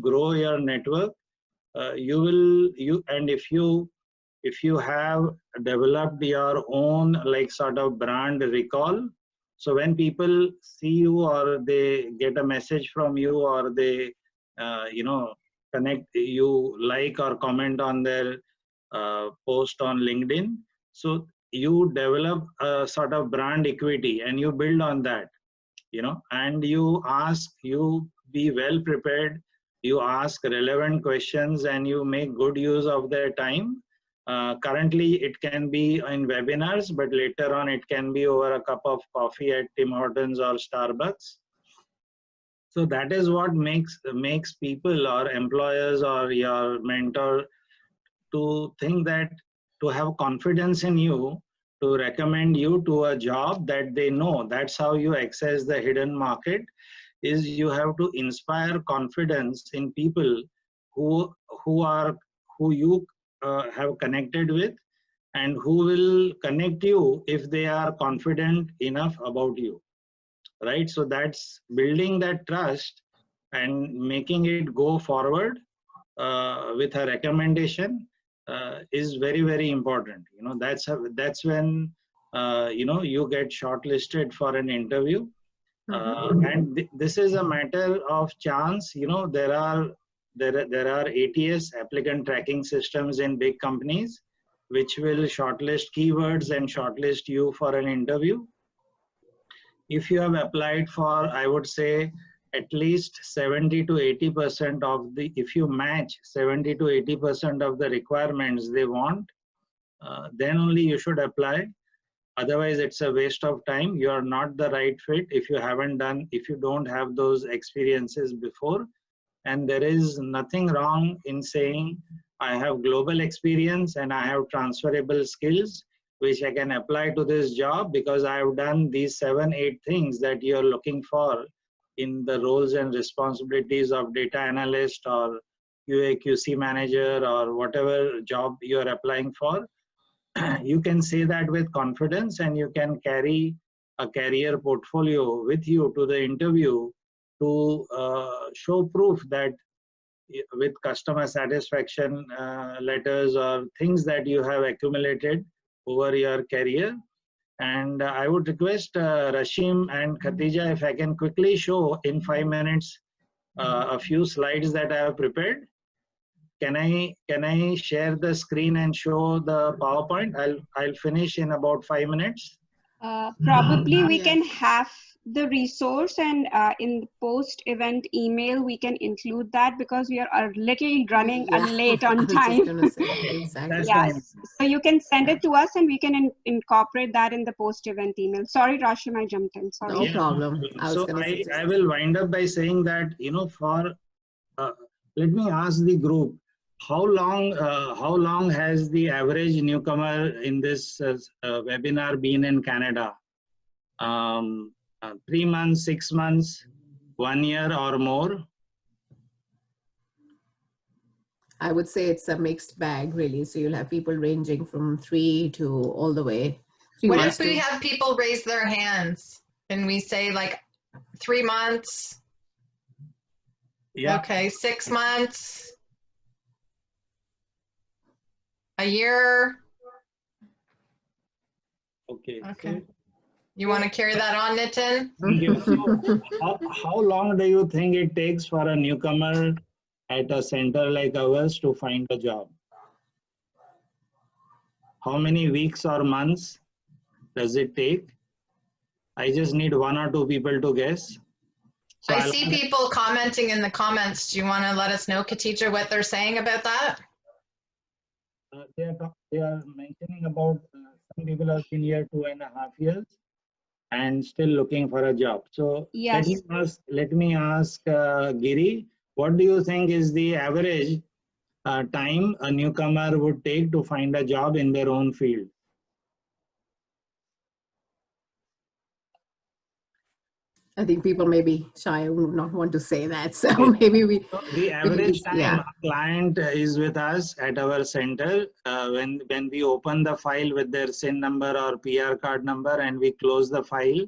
grow your network, if you have developed your own like sort of brand recall, so when people see you or they get a message from you or they you know, connect you, like or comment on their post on LinkedIn, so you develop a sort of brand equity and you build on that, you know, and you be well prepared, you ask relevant questions and you make good use of their time. Currently it can be in webinars, but later on it can be over a cup of coffee at Tim Hortons or Starbucks. So that is what makes people or employers or your mentor to think that, to have confidence in you, to recommend you to a job that they know. That's how you access the hidden market, is you have to inspire confidence in people who you have connected with, and who will connect you if they are confident enough about you, right? So that's building that trust and making it go forward with a recommendation is very, very important. You know, that's when you know, you get shortlisted for an interview. And this is a matter of chance. You know, there there are ATS, applicant tracking systems in big companies, which will shortlist keywords and shortlist you for an interview. If you have applied for, I would say, at least 70 to 80% of the, if you match 70 to 80% of the requirements they want, then only you should apply. Otherwise, it's a waste of time. You are not the right fit if you haven't done, if you don't have those experiences before. And there is nothing wrong in saying, I have global experience and I have transferable skills, which I can apply to this job because I have done these 7, 8 things that you're looking for in the roles and responsibilities of data analyst or QA, QC manager or whatever job you're applying for. You can say that with confidence and you can carry a career portfolio with you to the interview to show proof that with customer satisfaction letters or things that you have accumulated over your career. And I would request Rashim and Khatija, if I can quickly show in 5 minutes a few slides that I have prepared. Can I share the screen and show the PowerPoint? I'll finish in about 5 minutes. Probably we can have the resource, and in the post-event email we can include that because we are a little running late on time. Exactly. Yes, so you can send it to us and we can incorporate that in the post-event email. Sorry, Rashim, I jumped in. Sorry. No problem. So I will wind up by saying that, you know, for let me ask the group, how long has the average newcomer in this webinar been in Canada? 3 months, 6 months, 1 year or more? I would say it's a mixed bag, really. So you'll have people ranging from 3 to all the way. What if we have people raise their hands and we say like 3 months? Yeah. Okay, 6 months. A year. Okay. Okay. You want to carry that on, Nitin? So how long do you think it takes for a newcomer at a center like ours to find a job? How many weeks or months does it take? I just need 1 or 2 people to guess. So I see people commenting in the comments. Do you want to let us know, Khatija, what they're saying about that? They are mentioning about some people have been here 2.5 years and still looking for a job. So yes, let me ask Giri, what do you think is the average time a newcomer would take to find a job in their own field? I think people may be shy, would not want to say that. So maybe we. So the average time a client is with us at our center, when we open the file with their SIN number or PR card number and we close the file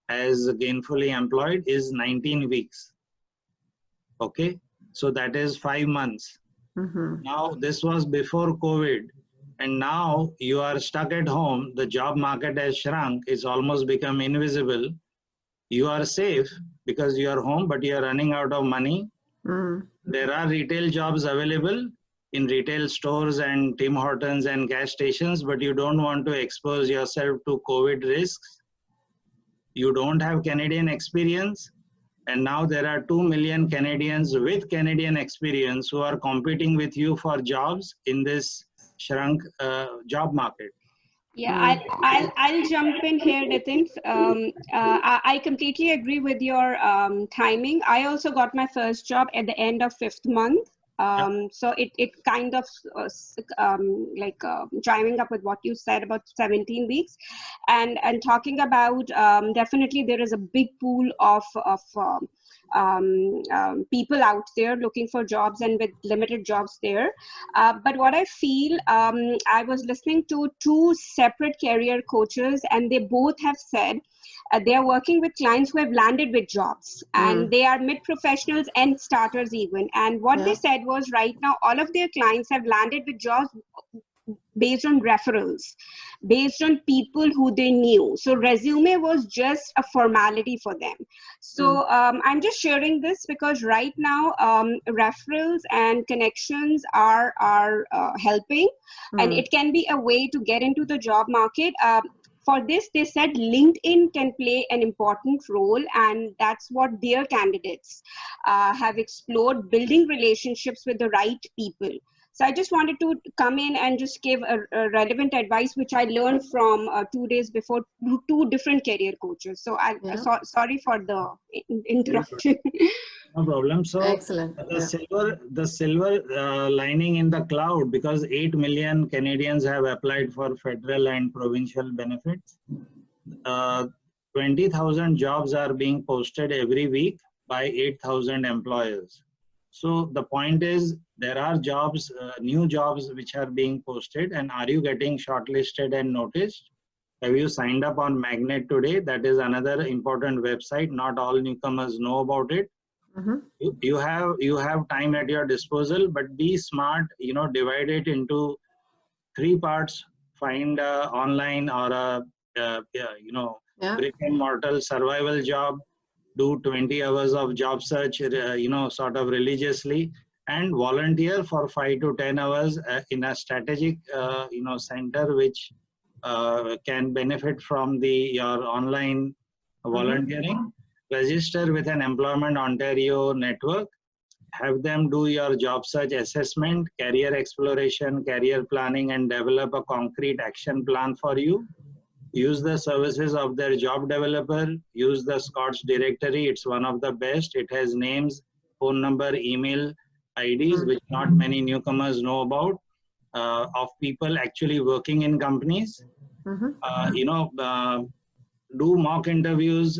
as gainfully employed, is 19 weeks. Okay, so that is 5 months. Now this was before COVID, and now you are stuck at home. The job market has shrunk. It's almost become invisible. You are safe because you are home, but you are running out of money. There are retail jobs available in retail stores and Tim Hortons and gas stations, but you don't want to expose yourself to COVID risks. You don't have Canadian experience. And now there are 2 million Canadians with Canadian experience who are competing with you for jobs in this shrunk job market. Yeah, I'll jump in here, Nitin. I completely agree with your timing. I also got my first job at the end of 5th month. So it kind of driving up with what you said about 17 weeks, and talking about definitely there is a big pool of people out there looking for jobs and with limited jobs there. But what I feel, I was listening to 2 separate career coaches, and they both have said they are working with clients who have landed with jobs, and they are mid-professionals and starters even. And what they said was, right now, all of their clients have landed with jobs based on referrals, based on people who they knew. So resume was just a formality for them. So I'm just sharing this because right now referrals and connections are helping, and it can be a way to get into the job market. For this, they said LinkedIn can play an important role, and that's what their candidates have explored, building relationships with the right people. So I just wanted to come in and just give a relevant advice, which I learned from 2 days before, two different career coaches. So sorry for the interruption. No problem. So Excellent. the silver lining in the cloud, because 8 million Canadians have applied for federal and provincial benefits. 20,000 jobs are being posted every week by 8,000 employers. So the point is, there are jobs, new jobs which are being posted, and are you getting shortlisted and noticed? Have you signed up on Magnet today? That is another important website. Not all newcomers know about it. You have time at your disposal, but be smart. Divide it into 3 parts. Find a online or a brick and mortar survival job. Do 20 hours of job search, sort of religiously, and volunteer for 5 to 10 hours in a strategic, center which can benefit from your online volunteering. Register with an Employment Ontario network. Have them do your job search assessment, career exploration, career planning, and develop a concrete action plan for you. Use the services of their job developer. Use the Scots directory. It's one of the best. It has names, phone number, email IDs, which not many newcomers know about, of people actually working in companies. Do mock interviews,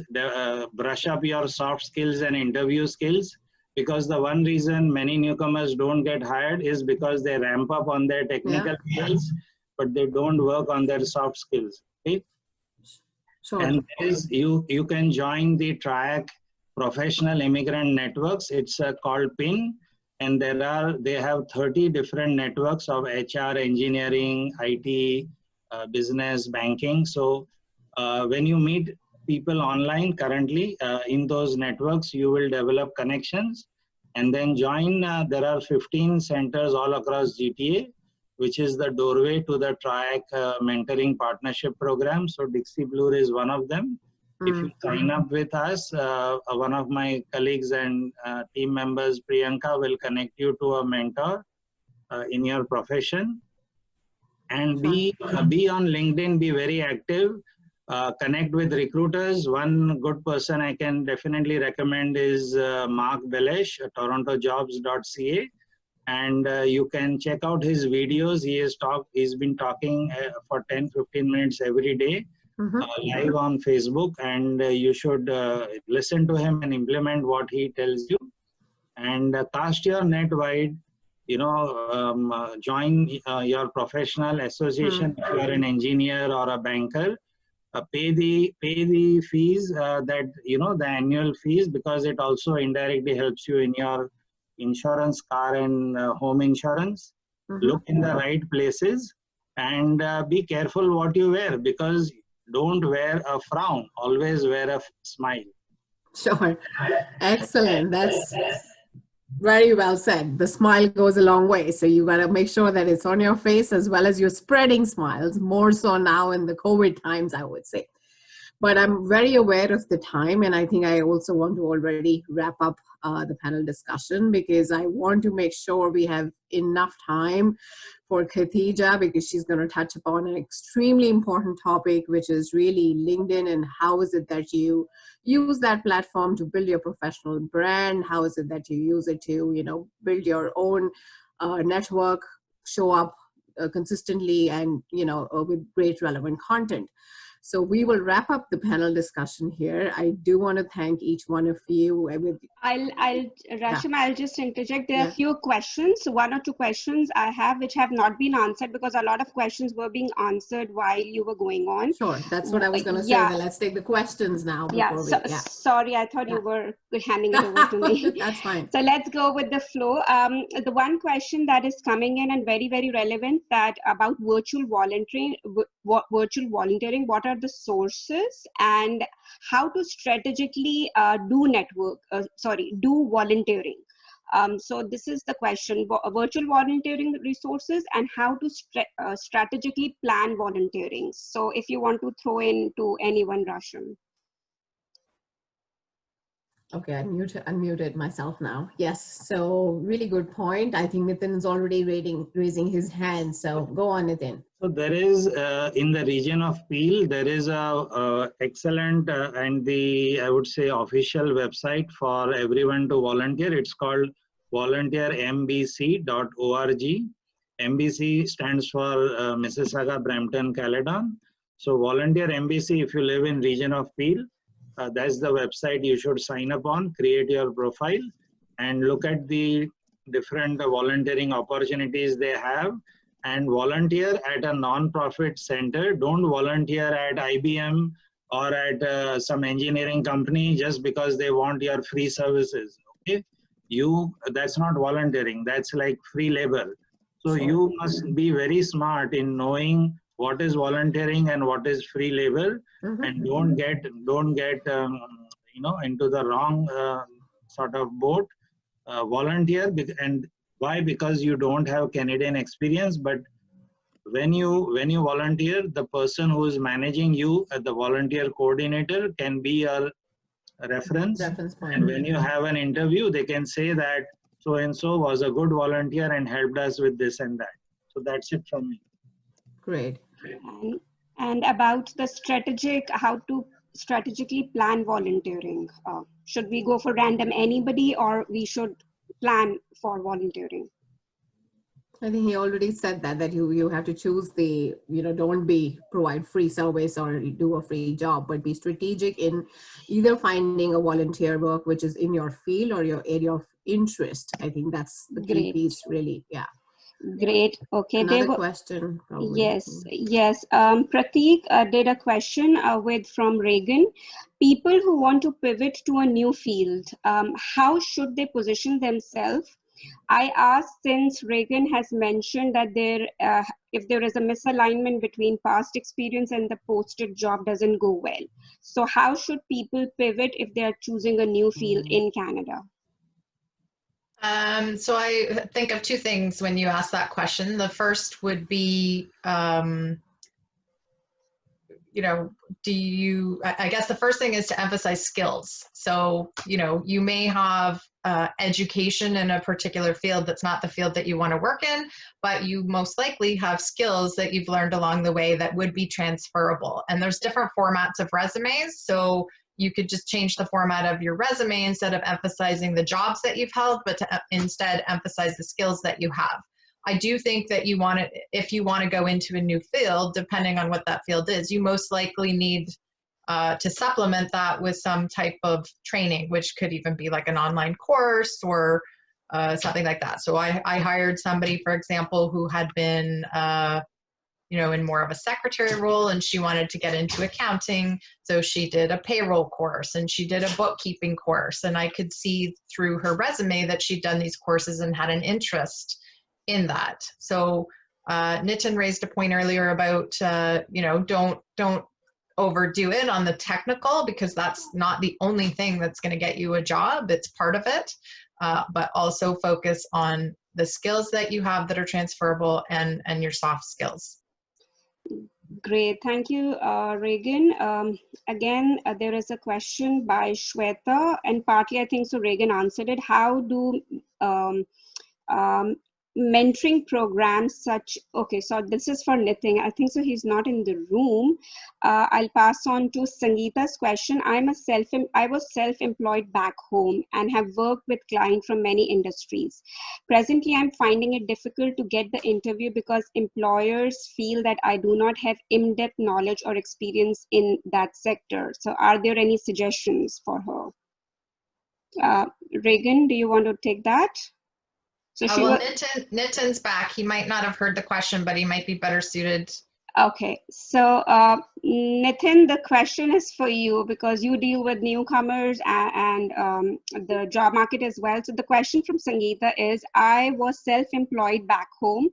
brush up your soft skills and interview skills, because the one reason many newcomers don't get hired is because they ramp up on their technical skills, but they don't work on their soft skills. Okay? Sure. And you can join the TRIAC Professional Immigrant Networks. It's called PIN, and they have 30 different networks of HR, engineering, IT, business, banking. So when you meet people online currently in those networks, you will develop connections and then join. There are 15 centers all across GTA, which is the doorway to the TRIAC mentoring partnership program. So Dixie Blue is one of them. If you sign up with us, one of my colleagues and team members, Priyanka, will connect you to a mentor in your profession. And be on LinkedIn, be very active. Connect with recruiters. One good person I can definitely recommend is Mark Belesh, torontojobs.ca. And you can check out his videos. He's been talking for 10-15 minutes every day, live on Facebook, and you should listen to him and implement what he tells you. And cast your net wide. Join your professional association if you are an engineer or a banker. Pay the fees the annual fees, because it also indirectly helps you in your insurance, car and home insurance. Look in the right places, and be careful what you wear, because don't wear a frown, always wear a smile. Sure. Excellent. That's very well said. The smile goes a long way. So you got to make sure that it's on your face, as well as you're spreading smiles, more so now in the COVID times, I would say. But I'm very aware of the time, and I think I also want to already wrap up the panel discussion, because I want to make sure we have enough time for Khatija, because she's going to touch upon an extremely important topic, which is really LinkedIn, and how is it that you use that platform to build your professional brand? How is it that you use it to, build your own network, show up consistently, and, with great relevant content? So we will wrap up the panel discussion here. I do want to thank each one of you. Rashim, I'll just interject. There are a Yeah. few questions, 1 or 2 questions I have, which have not been answered because a lot of questions were being answered while you were going on. Sure, that's what I was going to say. Yeah. That let's take the questions now Yeah, before we, sorry, I thought you were handing it over to me. That's fine. So let's go with the flow. The one question that is coming in and very, very relevant, that about virtual volunteering, what are the sources and how to strategically do volunteering. So this is the question, virtual volunteering resources and how to strategically plan volunteering. So if you want to throw in to anyone, Rasham. Okay, I unmuted myself now. Yes, so really good point. I think Nitin is already raising his hand. So go on, Nitin. So there is in the region of Peel, there is a excellent and I would say official website for everyone to volunteer. It's called volunteermbc.org. MBC stands for Mississauga, Brampton, Caledon. So Volunteer MBC, if you live in region of Peel, that's the website you should sign up on, create your profile and look at the different volunteering opportunities they have, and volunteer at a non-profit center. Don't volunteer at IBM or at some engineering company just because they want your free services. Okay, that's not volunteering, that's like free labor. So Sure. you must be very smart in knowing what is volunteering and what is free labor, and don't get into the wrong sort of boat. Volunteer, and why? Because you don't have Canadian experience, but when you volunteer, the person who is managing you, the volunteer coordinator, can be a reference. Point. And when you have an interview, they can say that so and so was a good volunteer and helped us with this and that. So that's it from me. Great. And about the how to strategically plan volunteering. Should we go for random anybody or we should plan for volunteering? I think he already said that you have to choose the, don't provide free service or do a free job, but be strategic in either finding a volunteer work which is in your field or your area of interest. I think that's the key piece, really. Yeah. Great. Okay. Another question. Probably. Yes. Prateek did a question from Reagan. People who want to pivot to a new field, how should they position themselves? I asked since Reagan has mentioned that if there is a misalignment between past experience and the posted job doesn't go well. So how should people pivot if they are choosing a new field in Canada? So I think of two things when you ask that question. The first would be, I guess the first thing is to emphasize skills. So, you may have education in a particular field that's not the field that you want to work in, but you most likely have skills that you've learned along the way that would be transferable. And there's different formats of resumes. So you could just change the format of your resume instead of emphasizing the jobs that you've held, but to instead emphasize the skills that you have. I do think that if you want to go into a new field, depending on what that field is, you most likely need to supplement that with some type of training, which could even be like an online course or something like that. So I hired somebody, for example, who had been in more of a secretary role, and she wanted to get into accounting. So she did a payroll course and she did a bookkeeping course. And I could see through her resume that she'd done these courses and had an interest in that. So Nitin raised a point earlier about, don't overdo it on the technical, because that's not the only thing that's going to get you a job. It's part of it, but also focus on the skills that you have that are transferable and your soft skills. Great, thank you, Reagan. Again, there is a question by Shweta, and partly I think so Reagan answered it. How do mentoring programs such, okay, so this is for Nitin. I think so he's not in the room. I'll pass on to Sangeeta's question. I was self-employed back home and have worked with clients from many industries. Presently, I'm finding it difficult to get the interview because employers feel that I do not have in-depth knowledge or experience in that sector. So are there any suggestions for her? Reagan, do you want to take that? So she Well, was, Nitin's back. He might not have heard the question, but he might be better suited. okay. So Nitin, the question is for you because you deal with newcomers and the job market as well. So the question from Sangeeta is, I was self-employed back home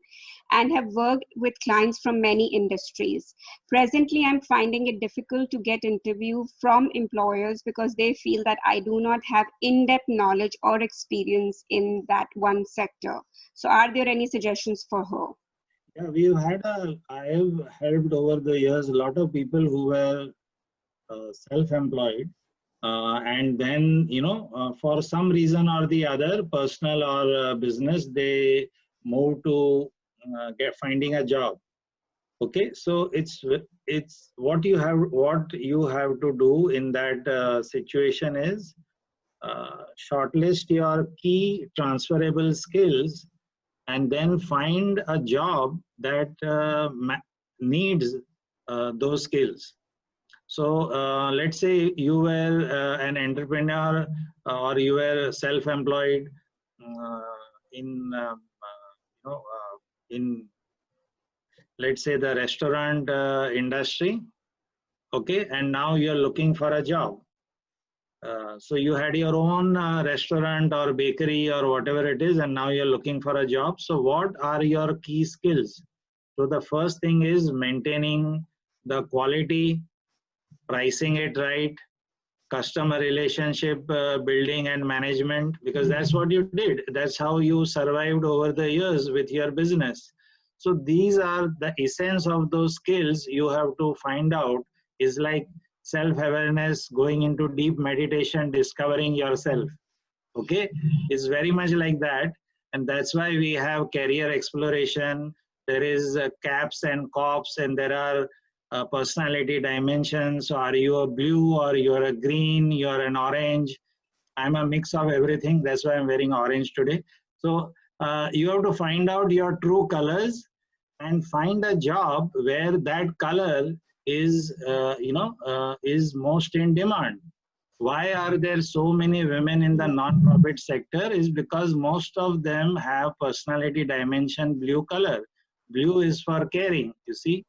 and have worked with clients from many industries. Presently, I'm finding it difficult to get interview from employers because they feel that I do not have in-depth knowledge or experience in that one sector. So are there any suggestions for her? Yeah, I have helped over the years a lot of people who were self-employed, and then, for some reason or the other, personal or business, they move to finding a job. Okay, so it's what you have to do in that situation is shortlist your key transferable skills and then find a job that needs those skills. So let's say you were an entrepreneur or you were self-employed in in, let's say, the restaurant industry. Okay, and now you're looking for a job. So you had your own restaurant or bakery or whatever it is, and now you're looking for a job. So what are your key skills? So the first thing is maintaining the quality, pricing it right, customer relationship building and management, because that's what you did. That's how you survived over the years with your business. So these are the essence of those skills you have to find out. Is like self-awareness, going into deep meditation, discovering yourself. Okay, it's very much like that. And that's why we have career exploration. There is CAPS and COPS, and there are personality dimensions. So are you a blue or you're a green, you're an orange? I'm a mix of everything. That's why I'm wearing orange today. So you have to find out your true colors and find a job where that color is, is most in demand. Why are there so many women in the non-profit sector? Is because most of them have personality dimension blue color. Blue is for caring, you see.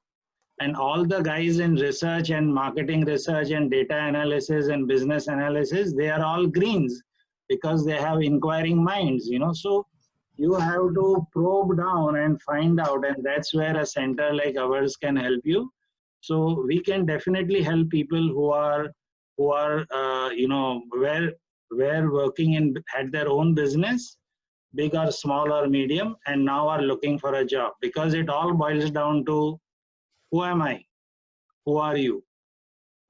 And all the guys in research and marketing research and data analysis and business analysis, they are all greens because they have inquiring minds, So you have to probe down and find out, and that's where a center like ours can help you. So we can definitely help people who are were working had their own business, big or small or medium, and now are looking for a job, because it all boils down to, who am I? Who are you?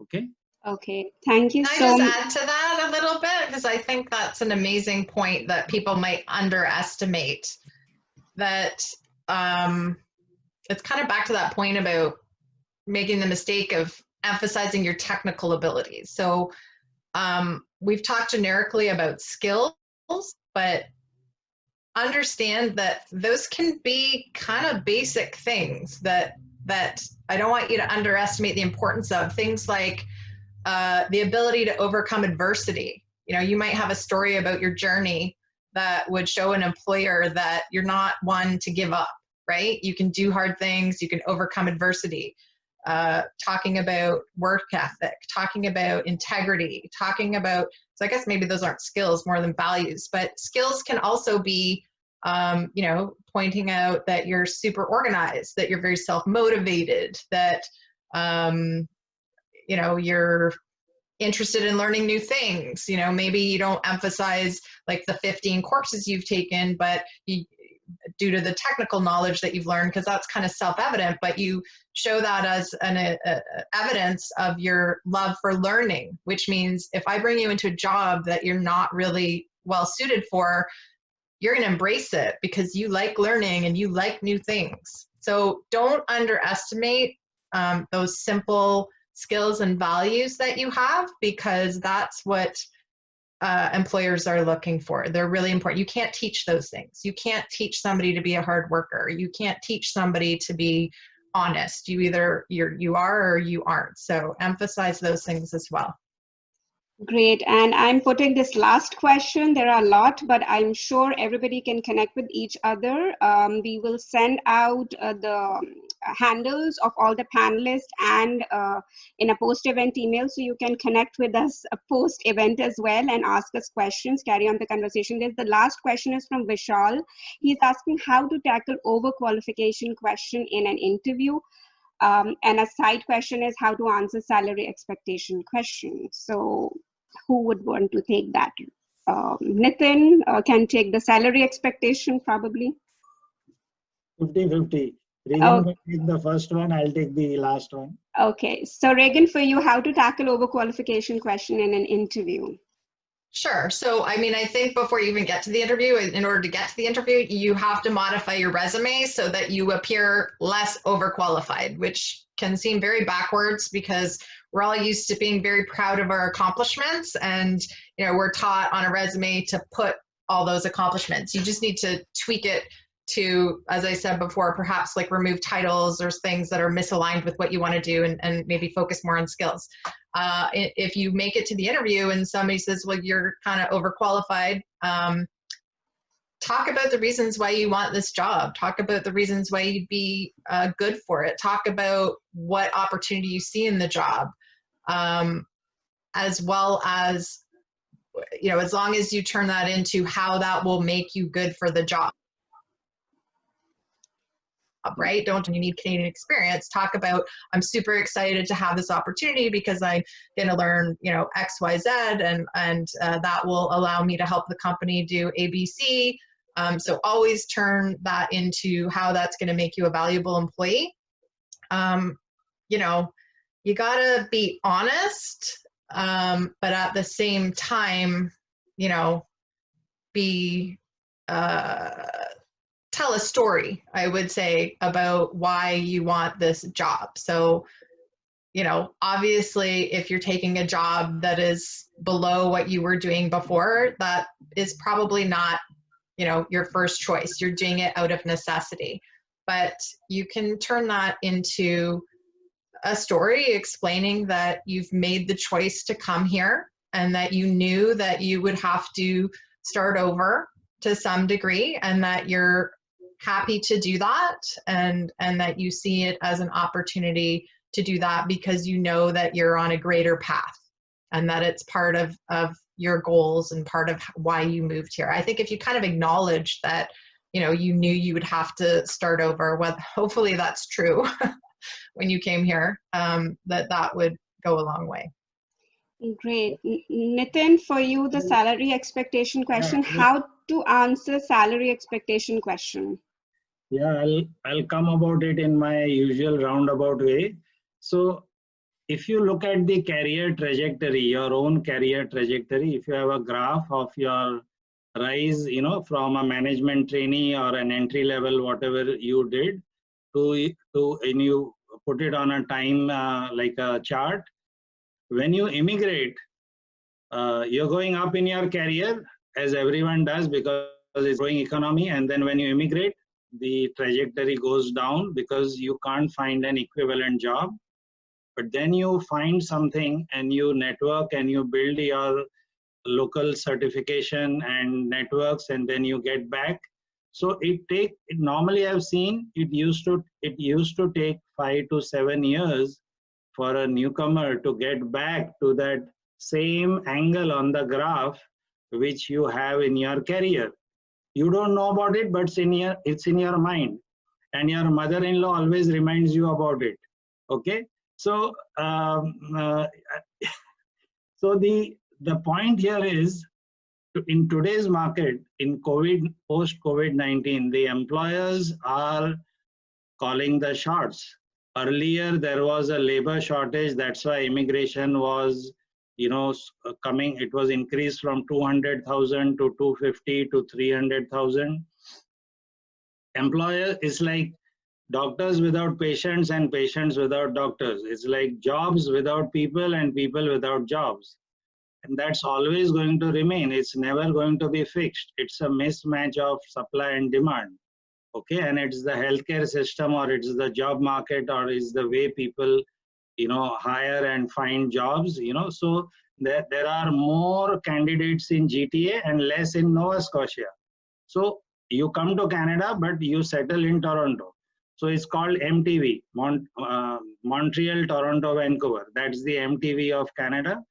Okay. okay, thank you Can I so just much. add to that a little bit? Because I think that's an amazing point that people might underestimate. That it's kind of back to that point about making the mistake of emphasizing your technical abilities. So we've talked generically about skills, but understand that those can be kind of basic things that I don't want you to underestimate the importance of. Things like the ability to overcome adversity. You might have a story about your journey that would show an employer that you're not one to give up, right? You can do hard things, you can overcome adversity. Talking about work ethic, talking about integrity, talking about, so I guess maybe those aren't skills more than values, but skills can also be, pointing out that you're super organized, that you're very self-motivated, that, you're interested in learning new things. Maybe you don't emphasize like the 15 courses you've taken, but due to the technical knowledge that you've learned, because that's kind of self-evident, but you show that as an evidence of your love for learning, which means if I bring you into a job that you're not really well suited for, you're going to embrace it because you like learning and you like new things. So don't underestimate those simple skills and values that you have, because that's what employers are looking for. They're really important. You can't teach those things. You can't teach somebody to be a hard worker. You can't teach somebody to be honest. You either you are or you aren't. So emphasize those things as well. Great. And I'm putting this last question. There are a lot, but I'm sure everybody can connect with each other. We will send out the handles of all the panelists and in a post-event email, so you can connect with us post-event as well and ask us questions, carry on the conversation. The last question is from Vishal. He's asking how to tackle overqualification question in an interview. And a side question is how to answer salary expectation question. So who would want to take that? Nitin can take the salary expectation probably. 50-50. Regan will take the first one, I'll take the last one. Okay, so Regan, for you, how to tackle overqualification question in an interview? Sure. So, I mean, I think before you even get to the interview, in order to get to the interview, you have to modify your resume so that you appear less overqualified, which can seem very backwards because we're all used to being very proud of our accomplishments. And, you know, we're taught on a resume to put all those accomplishments. You just need to tweak it to, as I said before, perhaps like remove titles or things that are misaligned with what you want to do, and maybe focus more on skills. If you make it to the interview and somebody says, well, you're kind of overqualified, talk about the reasons why you want this job. Talk about the reasons why you'd be good for it. Talk about what opportunity you see in the job, as well as, you know, as long as you turn that into how that will make you good for the job. Right? Don't you need Canadian experience? Talk about, I'm super excited to have this opportunity because I'm going to learn, you know, X, Y, Z, and that will allow me to help the company do ABC. So always turn that into how that's going to make you a valuable employee. You know, you got to be honest, but at the same time, you know, be tell a story, I would say, about why you want this job. So, you know, obviously, if you're taking a job that is below what you were doing before, that is probably not, you know, your first choice. You're doing it out of necessity. But you can turn that into a story explaining that you've made the choice to come here and that you knew that you would have to start over to some degree, and that you're happy to do that, and that you see it as an opportunity to do that because you know that you're on a greater path and that it's part of your goals and part of why you moved here. I think if you kind of acknowledge that, you know, you knew you would have to start over, well, hopefully that's true when you came here, that would go a long way. Great. Nitin, for you, the salary expectation question, how to answer salary expectation question? Yeah, I'll come about it in my usual roundabout way. So if you look at the career trajectory, your own career trajectory, if you have a graph of your rise, you know, from a management trainee or an entry level, whatever you did, and you put it on a time like a chart, when you immigrate, you're going up in your career, as everyone does, because it's growing economy. And then when you immigrate, the trajectory goes down because you can't find an equivalent job. But then you find something and you network and you build your local certification and networks, and then you get back. So normally I've seen it used to take 5 to 7 years for a newcomer to get back to that same angle on the graph which you have in your career. You don't know about it, but it's in your mind, and your mother-in-law always reminds you about it. Okay, so so the point here is, in today's market, in post-COVID-19, the employers are calling the shots. Earlier, there was a labor shortage. That's why immigration was coming, it was increased from 200,000 to 250 to 300,000. Employer is like doctors without patients and patients without doctors. It's like jobs without people and people without jobs. And that's always going to remain. It's never going to be fixed. It's a mismatch of supply and demand. Okay, and it's the healthcare system, or it's the job market, or it's the way people, hire and find jobs, so there are more candidates in GTA and less in Nova Scotia. So you come to Canada, but you settle in Toronto. So it's called MTV, Montreal, Toronto, Vancouver. That's the MTV of Canada.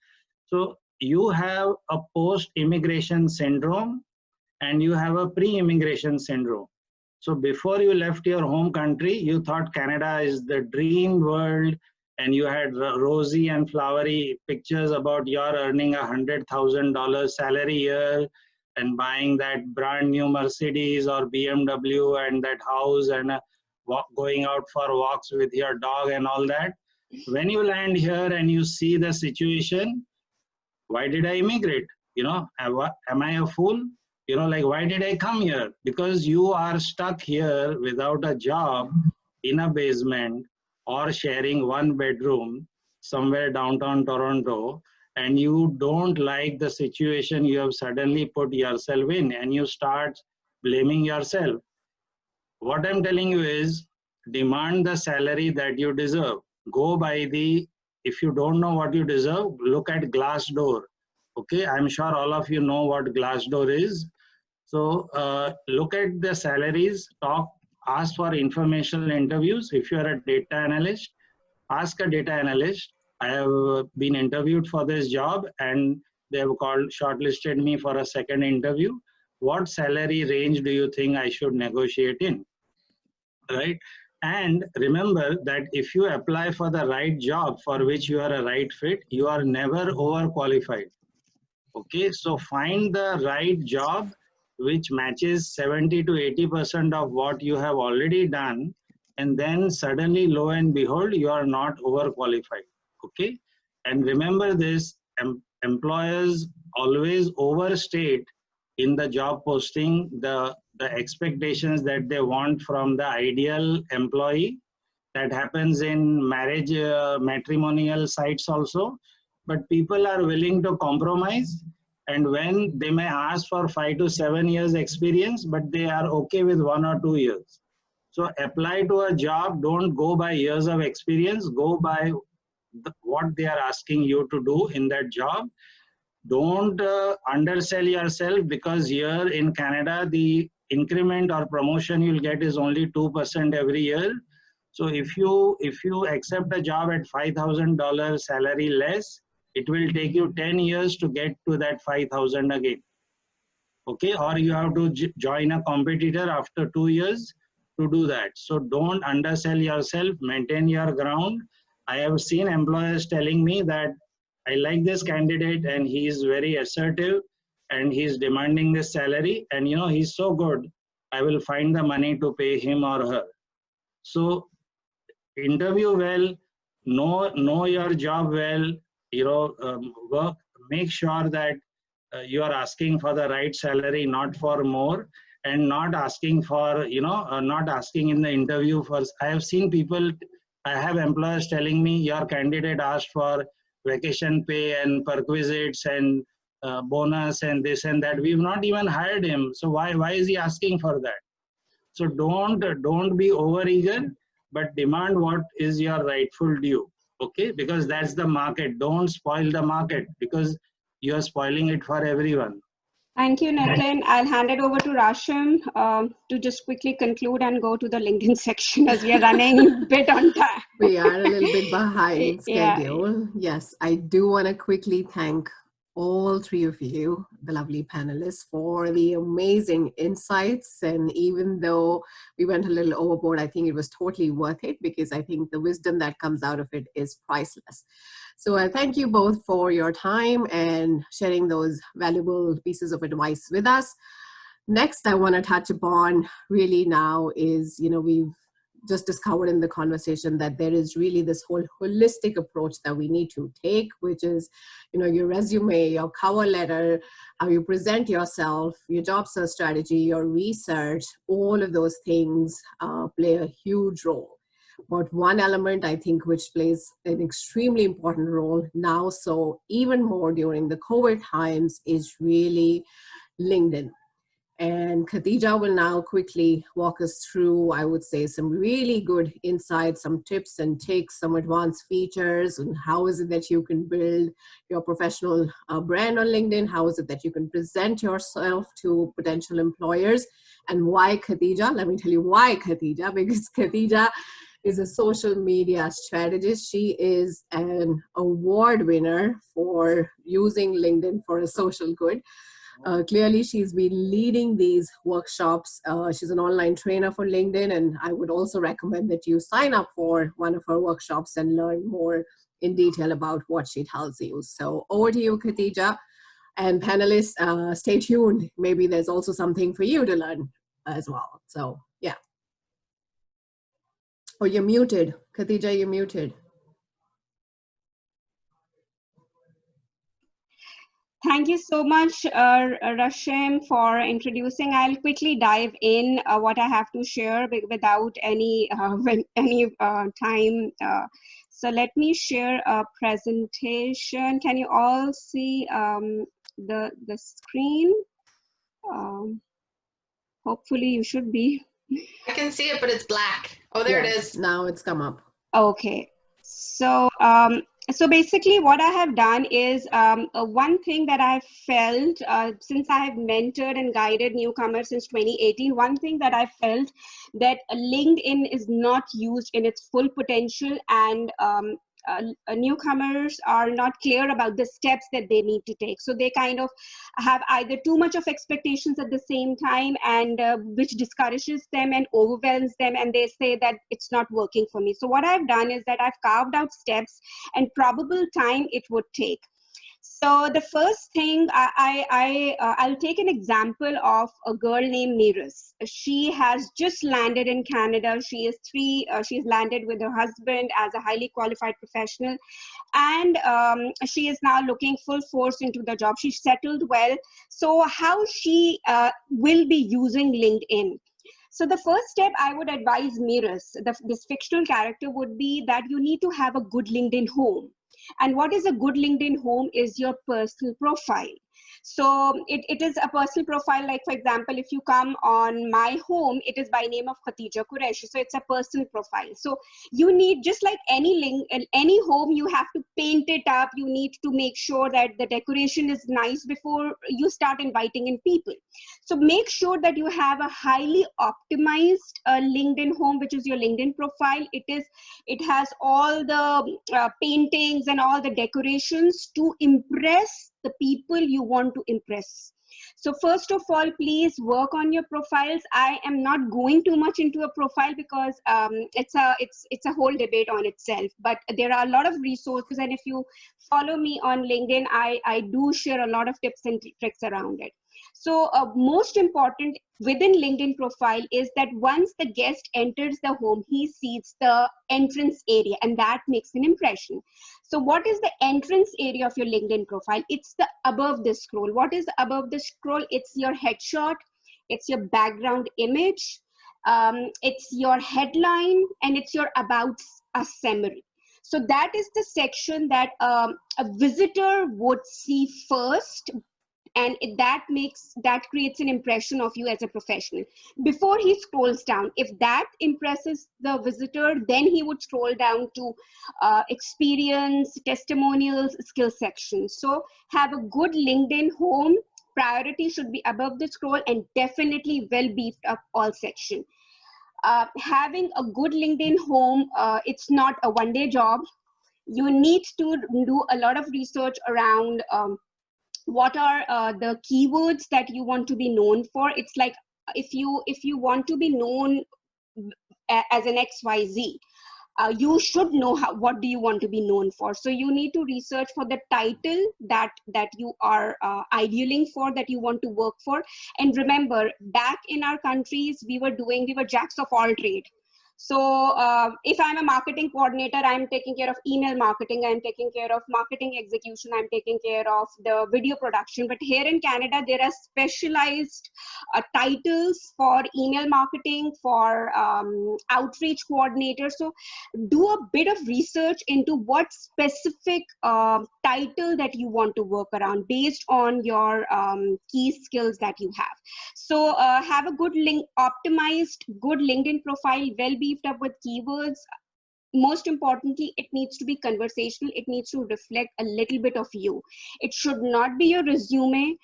So you have a post-immigration syndrome and you have a pre-immigration syndrome. So before you left your home country, you thought Canada is the dream world, and you had rosy and flowery pictures about your earning $100,000 salary year and buying that brand new Mercedes or BMW and that house and going out for walks with your dog and all that. When you land here and you see the situation, why did I immigrate? Am I a fool? Why did I come here? Because you are stuck here without a job in a basement or sharing one bedroom somewhere downtown Toronto, and you don't like the situation you have suddenly put yourself in, and you start blaming yourself. What I'm telling you is, demand the salary that you deserve. Go by if you don't know what you deserve, look at Glassdoor. Okay, I'm sure all of you know what Glassdoor is. So look at the salaries, ask for informational interviews. If you are a data analyst, ask a data analyst. I have been interviewed for this job and they have shortlisted me for a second interview. What salary range do you think I should negotiate in? Right? And remember that if you apply for the right job for which you are a right fit, you are never overqualified. Okay, so find the right job which matches 70 to 80% of what you have already done, and then suddenly, lo and behold, you are not overqualified. Okay, and remember this, employers always overstate in the job posting the expectations that they want from the ideal employee. That happens in marriage, matrimonial sites also. But people are willing to compromise, and when they may ask for 5 to 7 years experience, but they are okay with 1 or 2 years. So apply to a job, don't go by years of experience, go by what they are asking you to do in that job. Don't undersell yourself, because here in Canada, the increment or promotion you'll get is only 2% every year. So if you accept a job at $5,000 salary less, it will take you 10 years to get to that 5,000 again. Okay, or you have to join a competitor after 2 years to do that. So don't undersell yourself, maintain your ground. I have seen employers telling me that I like this candidate and he is very assertive and he's demanding this salary, and he's so good, I will find the money to pay him or her. So interview well, know your job well, work, make sure that you are asking for the right salary, not for more, and not asking for, not asking in the interview for. I have seen people, I have employers telling me, your candidate asked for vacation pay and perquisites and bonus and this and that. We've not even hired him. So why is he asking for that? So don't be overeager, but demand what is your rightful due. Okay, because that's the market. Don't spoil the market, because you are spoiling it for everyone. Thank you, Nitin. I'll hand it over to Rashim to just quickly conclude and go to the LinkedIn section, as we are running a bit on time. We are a little bit behind schedule. Yeah. Yes, I do want to quickly thank all three of you, the lovely panelists, for the amazing insights. And even though we went a little overboard, I think it was totally worth it, because I think the wisdom that comes out of it is priceless. So I thank you both for your time and sharing those valuable pieces of advice with us. Next, I want to touch upon really now is, we've just discovered in the conversation that there is really this whole holistic approach that we need to take, which is, your resume, your cover letter, how you present yourself, your job search strategy, your research, all of those things play a huge role. But one element I think which plays an extremely important role now, so even more during the COVID times, is really LinkedIn. And Khadija will now quickly walk us through, I would say, some really good insights, some tips and tricks, some advanced features, and how is it that you can build your professional brand on LinkedIn? How is it that you can present yourself to potential employers? And why Khadija? Let me tell you why Khadija, because Khadija is a social media strategist. She is an award winner for using LinkedIn for a social good. Clearly, she's been leading these workshops. She's an online trainer for LinkedIn, and I would also recommend that you sign up for one of her workshops and learn more in detail about what she tells you. So over to you, Khadija. And panelists, stay tuned. Maybe there's also something for you to learn as well. So, yeah. Oh, you're muted. Khadija, you're muted. Thank you so much, Rashim, for introducing. I'll quickly dive in what I have to share without any time. So let me share a presentation. Can you all see the screen? Hopefully you should be. I can see it, but it's black. Oh, there it is. Now it's come up. Okay. So, so basically what I have done is one thing that I've felt since I have mentored and guided newcomers since 2018, one thing that I felt that LinkedIn is not used in its full potential, and newcomers are not clear about the steps that they need to take. So they kind of have either too much of expectations at the same time, and which discourages them and overwhelms them, and they say that it's not working for me. So what I've done is that I've carved out steps and probable time it would take. So the first thing, I'll take an example of a girl named Neerus. She has just landed in Canada. She's landed with her husband as a highly qualified professional, and she is now looking full force into the job. She's settled well. So how she will be using LinkedIn? So the first step I would advise Neerus, this fictional character, would be that you need to have a good LinkedIn home. And what is a good LinkedIn home is your personal profile. So it is a personal profile. Like, for example, if you come on my home, it is by name of Khatija Qureshi. So it's a personal profile. So you need, just like any home, you have to paint it up. You need to make sure that the decoration is nice before you start inviting in people. So make sure that you have a highly optimized LinkedIn home, which is your LinkedIn profile. It has all the paintings and all the decorations to impress the people you want to impress. So first of all, please work on your profiles. I am not going too much into a profile because it's a whole debate on itself, but there are a lot of resources, and if you follow me on LinkedIn, I do share a lot of tips and tricks around it. So most important within LinkedIn profile is that once the guest enters the home, he sees the entrance area, and that makes an impression. So what is the entrance area of your LinkedIn profile? It's the above the scroll. What is above the scroll? It's your headshot, it's your background image, it's your headline, and it's your about us summary. So that is the section that a visitor would see first, and that creates an impression of you as a professional before he scrolls down. If that impresses the visitor, then he would scroll down to experience, testimonials, skill section. So have a good LinkedIn home. Priority should be above the scroll, and definitely well beefed up all section. Having a good LinkedIn home, it's not a one-day job. You need to do a lot of research around what are the keywords that you want to be known for. It's like if you want to be known as an XYZ, you should know what do you want to be known for. So you need to research for the title that you are idealing for, that you want to work for. And remember, back in our countries, we were jacks of all trade. So if I'm a marketing coordinator, I'm taking care of email marketing, I'm taking care of marketing execution, I'm taking care of the video production. But here in Canada, there are specialized titles for email marketing, for outreach coordinator. So do a bit of research into what specific title that you want to work around based on your key skills that you have. So have a good optimized, good LinkedIn profile, well beefed up with keywords. Most importantly, it needs to be conversational. It needs to reflect a little bit of you. It should not be your resume.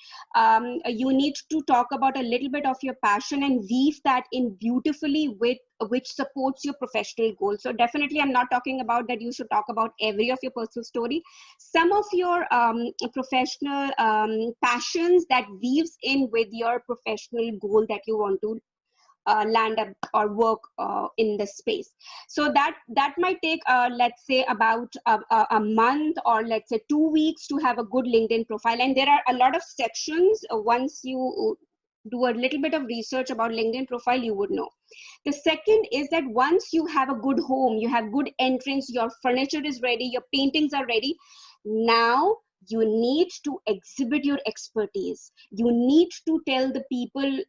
You need to talk about a little bit of your passion and weave that in beautifully with which supports your professional goals. So definitely, I'm not talking about that you should talk about every of your personal story. Some of your professional passions that weaves in with your professional goal that you want to land up or work in the space. So that might take let's say about a month, or let's say 2 weeks to have a good LinkedIn profile. And there are a lot of sections. Once you do a little bit of research about LinkedIn profile, you would know. The second is that once you have a good home, you have good entrance, your furniture is ready, your paintings are ready, now you need to exhibit your expertise. You need to tell the people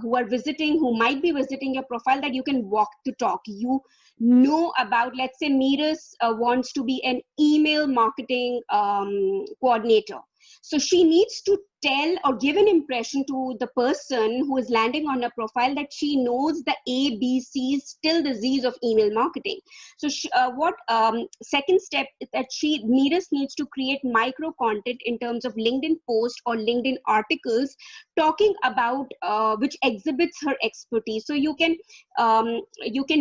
who are visiting, who might be visiting your profile, that you can walk the talk. You know about, let's say Meeras wants to be an email marketing coordinator. So she needs to tell or give an impression to the person who is landing on a profile that she knows the A, B, C's till the Z's of email marketing. So second step is that Meeras needs to create micro content in terms of LinkedIn posts or LinkedIn articles talking about which exhibits her expertise. So you can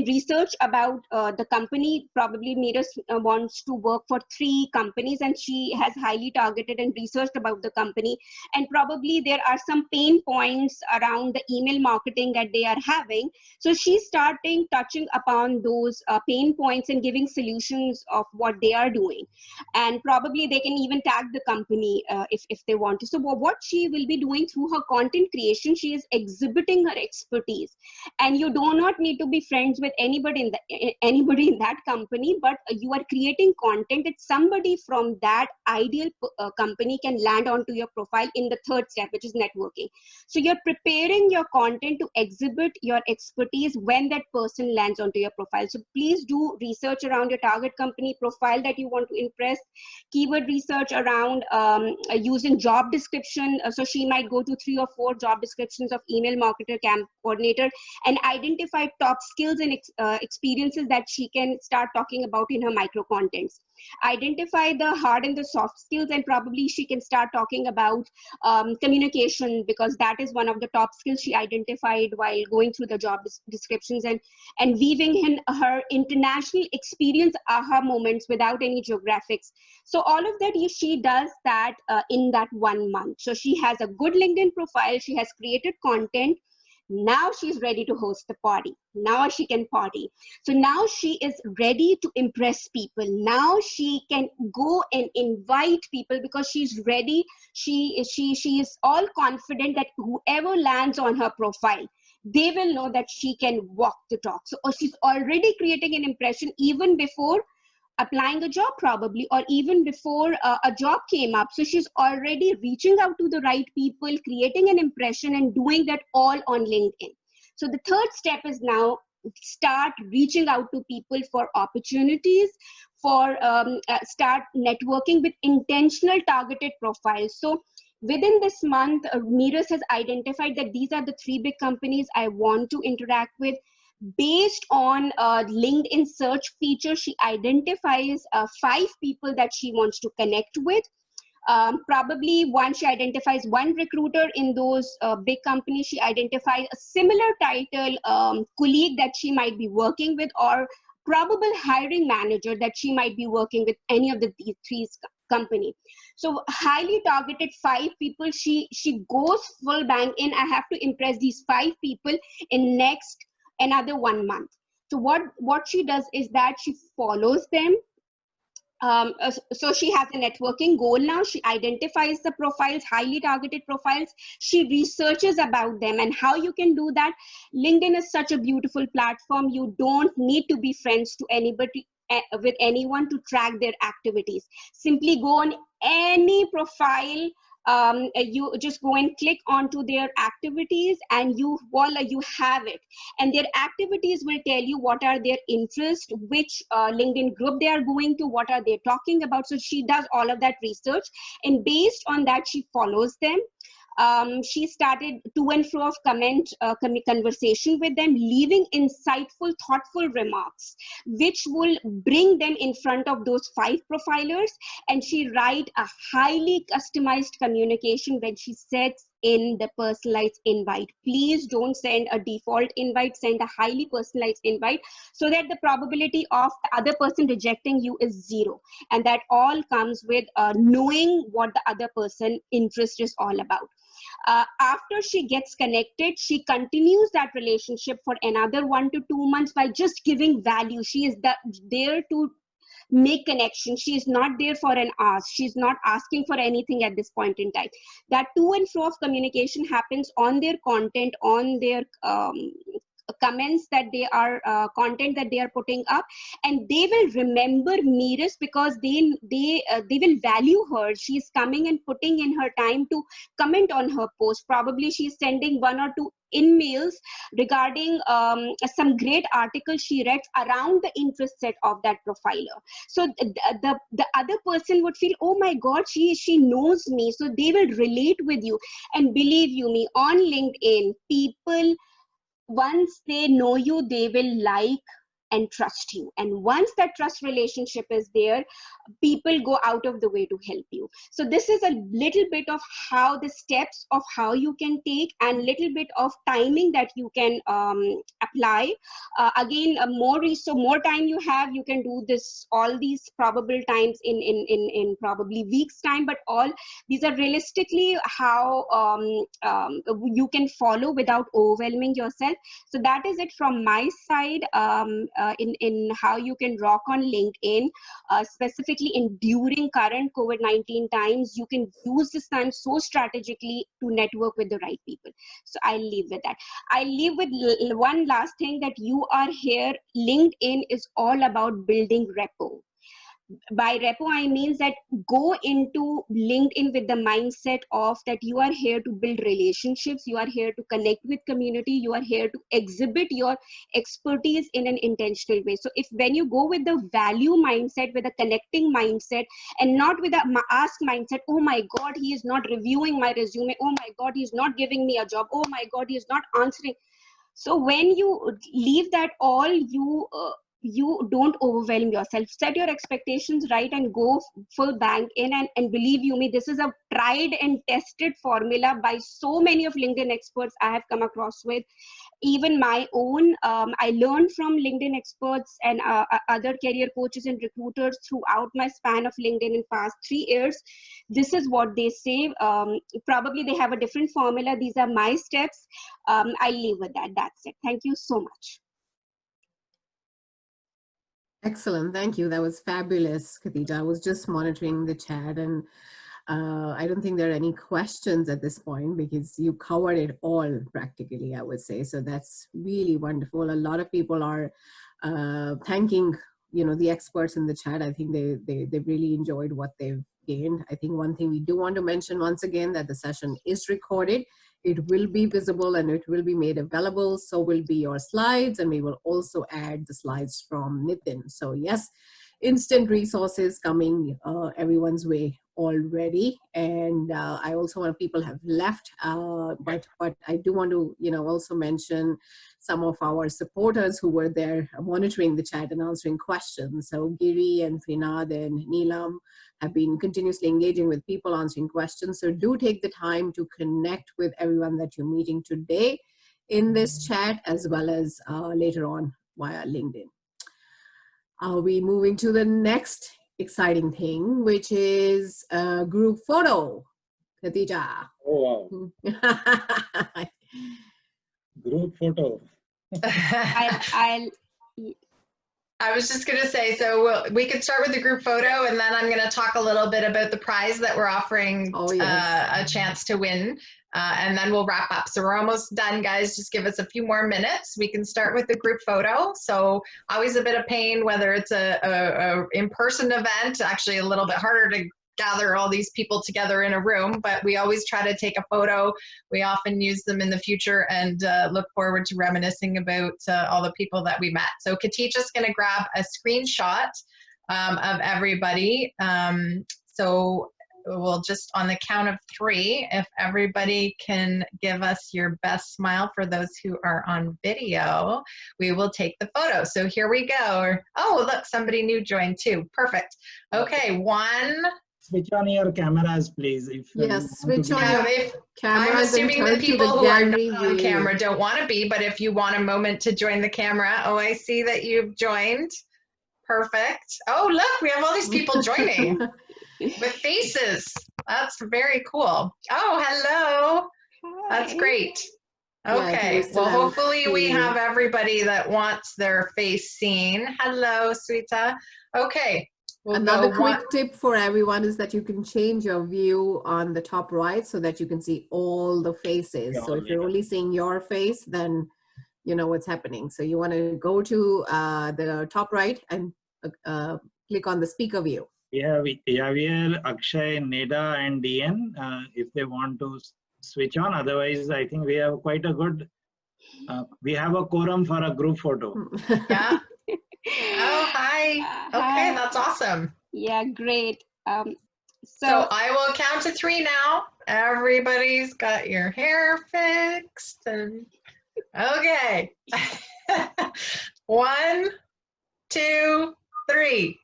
research about the company. Probably Meeras wants to work for 3 companies, and she has highly targeted and researched about the company. And probably there are some pain points around the email marketing that they are having. So she's starting touching upon those pain points and giving solutions of what they are doing. And probably they can even tag the company if they want to. So what she will be doing through her content creation, she is exhibiting her expertise. And you do not need to be friends with anybody in that company, but you are creating content that somebody from that ideal company can land onto your profile in the third step, which is networking. So you're preparing your content to exhibit your expertise when that person lands onto your profile. So please do research around your target company profile that you want to impress, keyword research around using job description. So she might go to 3 or 4 job descriptions of email marketer, camp coordinator, and identify top skills and experiences that she can start talking about in her micro contents. Identify the hard and the soft skills, and probably she can start talking about communication, because that is one of the top skills she identified while going through the job descriptions, and weaving in her international experience aha moments without any geographics. So all of that she does that in that 1 month. So she has a good LinkedIn profile, she has created content. Now she's ready to host the party. Now she can party. So now she is ready to impress people. Now she can go and invite people because she's ready. She is all confident that whoever lands on her profile, they will know that she can walk the talk. So she's already creating an impression even before applying a job, probably, or even before a job came up. So she's already reaching out to the right people, creating an impression, and doing that all on LinkedIn. So the third step is now start reaching out to people for opportunities, for start networking with intentional targeted profiles. So within this month, Meeras has identified that these are the 3 big companies I want to interact with. Based on LinkedIn search feature, she identifies 5 people that she wants to connect with. Probably once she identifies one recruiter in those big companies, she identifies a similar title colleague that she might be working with, or probable hiring manager that she might be working with any of these 3 company. So highly targeted 5 people, she goes full bang in. I have to impress these 5 people in next another 1 month. So what she does is that she follows them, So she has a networking goal now. She identifies the profiles, highly targeted profiles. She researches about them and how you can do that. LinkedIn is such a beautiful platform. You don't need to be friends to anybody, with anyone to track their activities. Simply go on any profile. You just go and click onto their activities and voila, you have it. And their activities will tell you what are their interests, which LinkedIn group they are going to, what are they talking about. So she does all of that research, and based on that, she follows them. She started to and fro of conversation with them, leaving insightful, thoughtful remarks, which will bring them in front of those 5 profilers. And she write a highly customized communication when she sets in the personalized invite. Please don't send a default invite, send a highly personalized invite, so that the probability of the other person rejecting you is 0. And that all comes with knowing what the other person interest is all about. After she gets connected, she continues that relationship for another 1 to 2 months by just giving value. She is there to make connection. She is not there for an ask. She's not asking for anything at this point in time. That to and fro of communication happens on their content, on their comments that they are content that they are putting up, and they will remember Miras because they will value her. She's coming and putting in her time to comment on her post. Probably she's sending 1 or 2 emails regarding some great article she read around the interest set of that profiler. So the other person would feel, oh my God, she knows me. So they will relate with you. And believe you me, on LinkedIn, people, once they know you, they will like and trust you. And once that trust relationship is there, people go out of the way to help you. So this is a little bit of how the steps of how you can take, and little bit of timing that you can apply. Again, more time you have, you can do this, all these probable times in probably weeks time, but all these are realistically how you can follow without overwhelming yourself. So that is it from my side in how you can rock on LinkedIn, specifically during current COVID-19 times. You can use this time so strategically to network with the right people. So I'll leave with that. I'll leave with one last thing, that you are here. LinkedIn is all about building repo. By repo, I mean that go into LinkedIn with the mindset of that you are here to build relationships, you are here to connect with community, you are here to exhibit your expertise in an intentional way. So if when you go with the value mindset, with a connecting mindset, and not with a ask mindset, oh my God, he is not reviewing my resume, oh my God, he is not giving me a job, oh my God, he is not answering. So when you leave that all, you don't overwhelm yourself. Set your expectations right and go full bank in. And believe you me, this is a tried and tested formula by so many of LinkedIn experts I have come across with. Even my own, I learned from LinkedIn experts and other career coaches and recruiters throughout my span of LinkedIn in past 3 years. This is what they say. Probably they have a different formula. These are my steps. I'll leave with that. That's it. Thank you so much. Excellent. Thank you. That was fabulous, Khadija. I was just monitoring the chat, and I don't think there are any questions at this point because you covered it all practically, I would say. So that's really wonderful. A lot of people are thanking, the experts in the chat. I think they really enjoyed what they've gained. I think one thing we do want to mention once again, that the session is recorded. It will be visible and it will be made available. So will be your slides, and we will also add the slides from Nitin. So yes, instant resources coming everyone's way already. And I also want people have left, but I do want to also mention some of our supporters who were there monitoring the chat and answering questions. So Giri and Finad and Neelam have been continuously engaging with people, answering questions. So do take the time to connect with everyone that you're meeting today in this chat, as well as later on via LinkedIn. Are we moving to the next exciting thing, which is a group photo? Khadija. Oh, wow. Group photo. I was just going to say, so we can start with the group photo, and then I'm going to talk a little bit about the prize that we're offering, Oh, yes. a chance to win, and then we'll wrap up. So we're almost done, guys. Just give us a few more minutes. We can start with the group photo. So always a bit of pain, whether it's a in-person event, actually a little bit harder to gather all these people together in a room, but we always try to take a photo. We often use them in the future and look forward to reminiscing about all the people that we met. So Khadijah's going to grab a screenshot of everybody. So we'll just, on the count of 3, if everybody can give us your best smile for those who are on video, we will take the photo. So here we go. Oh, look, somebody new joined too. Perfect. Okay, 1. Switch on your cameras, please. If Yes, switch on your I'm cameras and assuming the turn to people the who are gallery not on view. camera don't want to be, but if you want a moment to join the camera, oh, I see that you've joined. Perfect. Oh, look, we have all these people joining with faces. That's very cool. Oh, hello. That's great. Yeah, I think we Okay, still well, have a hopefully we few. have everybody that wants their face seen. Hello, Sweeta. Okay. We'll Another go quick one. tip for everyone is that you can change your view on the top right so that you can see all the faces. So if you're only seeing your face, then you know what's happening. So you want to go to the top right and click on the speaker view. we have Javier, Akshay, Neda, and DN if they want to switch on. Otherwise, I think we have quite a good, we have a quorum for a group photo. Yeah. Oh, hi. Okay, that's awesome. Yeah, great. So I will count to 3 now. Everybody's got your hair fixed and okay. 1, 2, 3.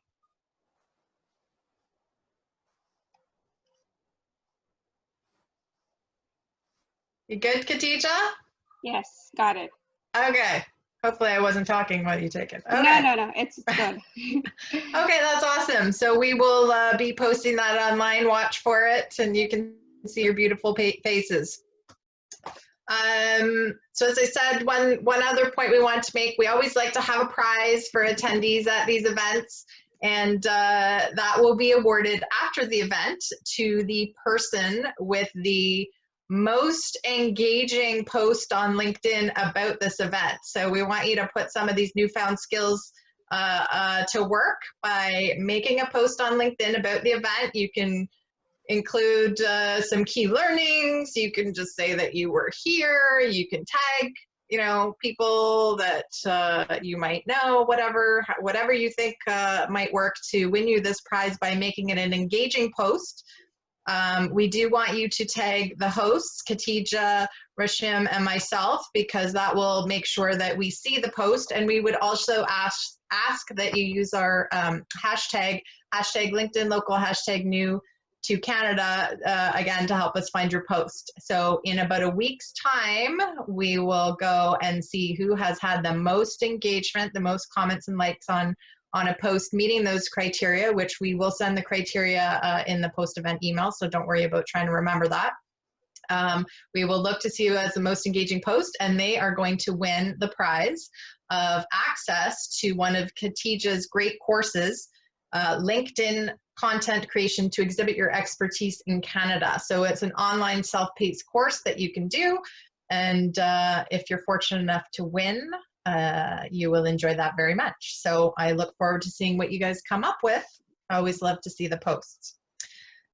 You good, Khadijah? Yes, got it. Okay. Hopefully I wasn't talking while you take it. Okay. No, it's good. Okay, that's awesome. So we will be posting that online. Watch for it, and you can see your beautiful faces. So as I said, one other point we want to make, we always like to have a prize for attendees at these events, and that will be awarded after the event to the person with the most engaging post on LinkedIn about this event. So we want you to put some of these newfound skills to work by making a post on LinkedIn about the event. You can include some key learnings. You can just say that you were here. You can tag, people that you might know, whatever you think might work to win you this prize by making it an engaging post. We do want you to tag the hosts, Khadijah, Rashim, and myself, because that will make sure that we see the post. And we would also ask that you use our hashtag LinkedIn local, hashtag new to Canada, again, to help us find your post. So in about a week's time, we will go and see who has had the most engagement, the most comments and likes on a post meeting those criteria, which we will send the criteria in the post-event email, so don't worry about trying to remember that. We will look to see who has the most engaging post, and they are going to win the prize of access to one of Khadijah's great courses, LinkedIn Content Creation to Exhibit Your Expertise in Canada. So it's an online self-paced course that you can do, and if you're fortunate enough to win, you will enjoy that very much. So I look forward to seeing what you guys come up with. I always love to see the posts.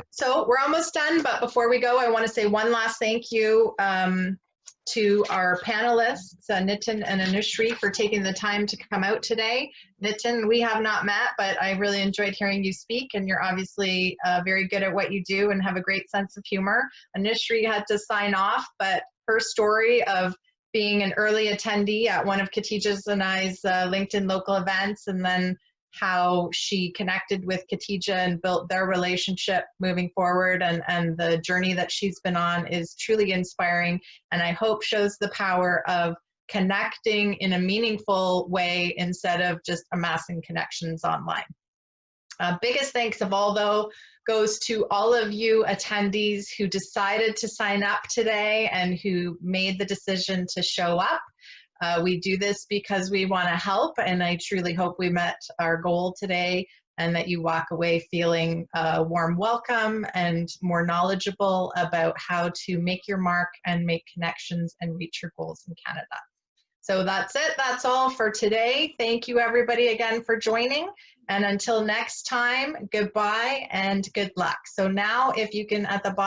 So we're almost done, but before we go, I want to say one last thank you to our panelists, Nitin and Anushri, for taking the time to come out today. Nitin, we have not met, but I really enjoyed hearing you speak, and you're obviously very good at what you do and have a great sense of humor. Anushri had to sign off, but her story of being an early attendee at one of Khadijah's and I's LinkedIn local events, and then how she connected with Khadijah and built their relationship moving forward, and the journey that she's been on is truly inspiring, and I hope shows the power of connecting in a meaningful way instead of just amassing connections online. Biggest thanks of all, though, goes to all of you attendees who decided to sign up today and who made the decision to show up. We do this because we want to help, and I truly hope we met our goal today and that you walk away feeling a warm welcome and more knowledgeable about how to make your mark and make connections and reach your goals in Canada. So that's it. That's all for today. Thank you everybody again for joining. And until next time, goodbye and good luck. So now if you can at the bottom,